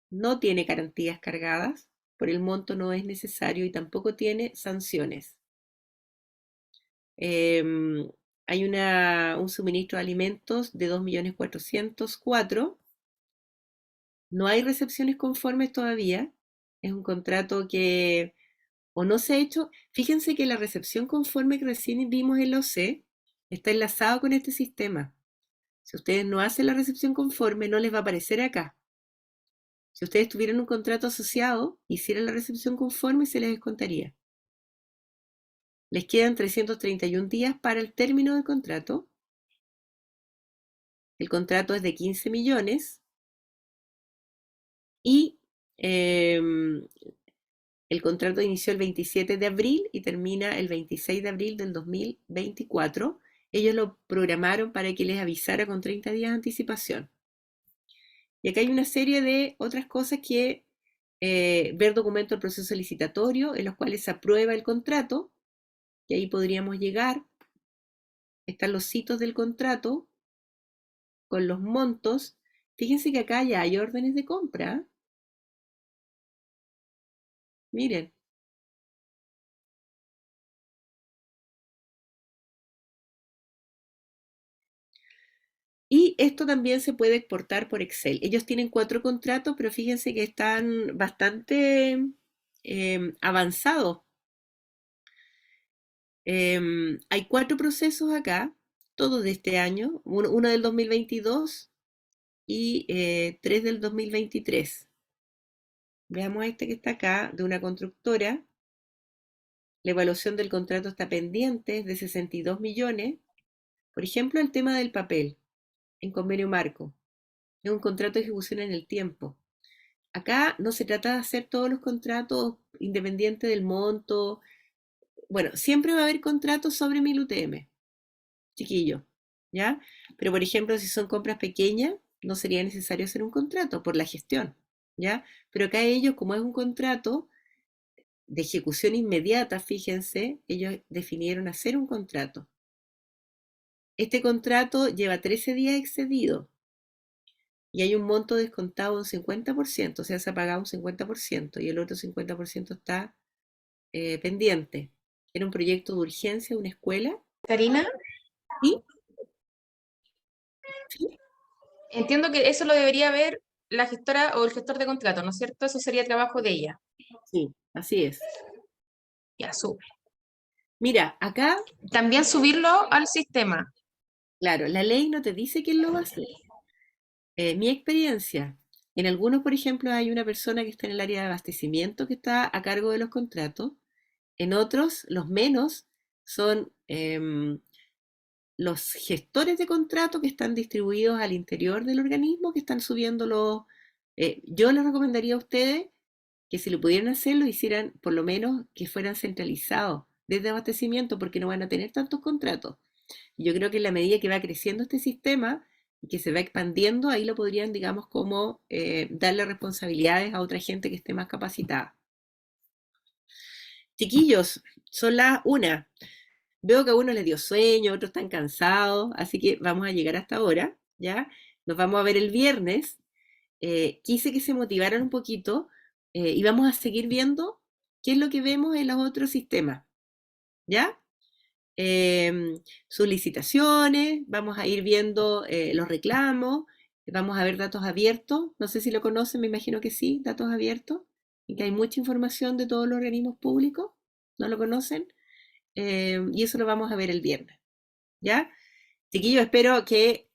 No tiene garantías cargadas, por el monto no es necesario y tampoco tiene sanciones. Hay un suministro de alimentos de 2.404.000. No hay recepciones conformes todavía. Es un contrato que o no se ha hecho. Fíjense que la recepción conforme que recién vimos en la OC está enlazado con este sistema. Si ustedes no hacen la recepción conforme, no les va a aparecer acá. Si ustedes tuvieran un contrato asociado, hicieran la recepción conforme, se les descontaría. Les quedan 331 días para el término del contrato. El contrato es de 15 millones y el contrato inició el 27 de abril y termina el 26 de abril del 2024. Ellos lo programaron para que les avisara con 30 días de anticipación. Y acá hay una serie de otras cosas que ver documento del proceso licitatorio en los cuales se aprueba el contrato, y ahí podríamos llegar. Están los hitos del contrato con los montos. Fíjense que acá ya hay órdenes de compra. Miren. Y esto también se puede exportar por Excel. Ellos tienen 4 contratos, pero fíjense que están bastante avanzados. Hay 4 procesos acá, todos de este año, uno del 2022 y 3 del 2023. Veamos este que está acá, de una constructora. La evaluación del contrato está pendiente, es de 62 millones. Por ejemplo, el tema del papel, en convenio marco. Es un contrato de ejecución en el tiempo. Acá no se trata de hacer todos los contratos independientes del monto. Bueno, siempre va a haber contratos sobre 1000 UTM, chiquillo, ¿ya? Pero, por ejemplo, si son compras pequeñas, no sería necesario hacer un contrato por la gestión, ¿ya? Pero acá ellos, como es un contrato de ejecución inmediata, fíjense, ellos definieron hacer un contrato. Este contrato lleva 13 días excedido y hay un monto descontado de un 50%, o sea, se ha pagado un 50% y el otro 50% está pendiente. Era un proyecto de urgencia de una escuela. Karina, ¿Sí? ¿Sí? entiendo que eso lo debería ver la gestora o el gestor de contrato, ¿no es cierto? Eso sería trabajo de ella. Sí, así es. Ya, sube. Mira, acá, También subirlo al sistema. claro, la ley no te dice quién lo va a hacer. Mi experiencia, en algunos, por ejemplo, hay una persona que está en el área de abastecimiento que está a cargo de los contratos. En otros, los menos, son los gestores de contrato que están distribuidos al interior del organismo, que están subiendo los... yo les recomendaría a ustedes que si lo pudieran hacer, lo hicieran por lo menos que fueran centralizados desde abastecimiento, porque no van a tener tantos contratos. Yo creo que en la medida que va creciendo este sistema y que se va expandiendo, ahí lo podrían, digamos, como darle responsabilidades a otra gente que esté más capacitada. Chiquillos, son las 1. Veo que a uno les dio sueño, otros están cansados, así que vamos a llegar hasta ahora, ¿ya? Nos vamos a ver el viernes. Quise que se motivaran un poquito y vamos a seguir viendo qué es lo que vemos en los otros sistemas, ¿ya? Sus licitaciones, vamos a ir viendo los reclamos, vamos a ver datos abiertos, no sé si lo conocen, me imagino que sí, datos abiertos, y que hay mucha información de todos los organismos públicos, ¿no lo conocen? Y eso lo vamos a ver el viernes, ¿ya? Chiquillos, espero que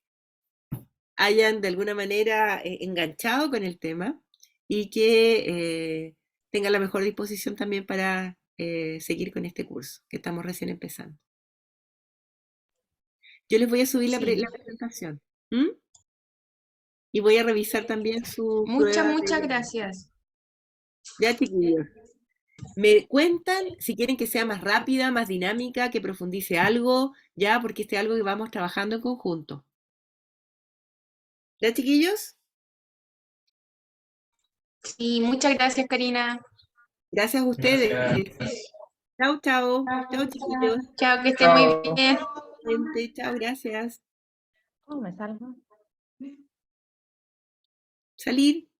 hayan de alguna manera enganchado con el tema y que tengan la mejor disposición también para seguir con este curso, que estamos recién empezando. Yo les voy a subir la Sí. presentación. ¿Mm? Y voy a revisar también su Muchas, prueba muchas de... gracias. Ya, chiquillos. Me cuentan si quieren que sea más rápida, más dinámica, que profundice algo, ya, porque este es algo que vamos trabajando en conjunto. ¿Ya, chiquillos? Sí, muchas gracias, Karina. Gracias a ustedes. Gracias. Chao, chao. Chao, chiquillos. Chao, que estén muy Chao. bien. Chao, gracias. ¿Cómo me salgo? Salir.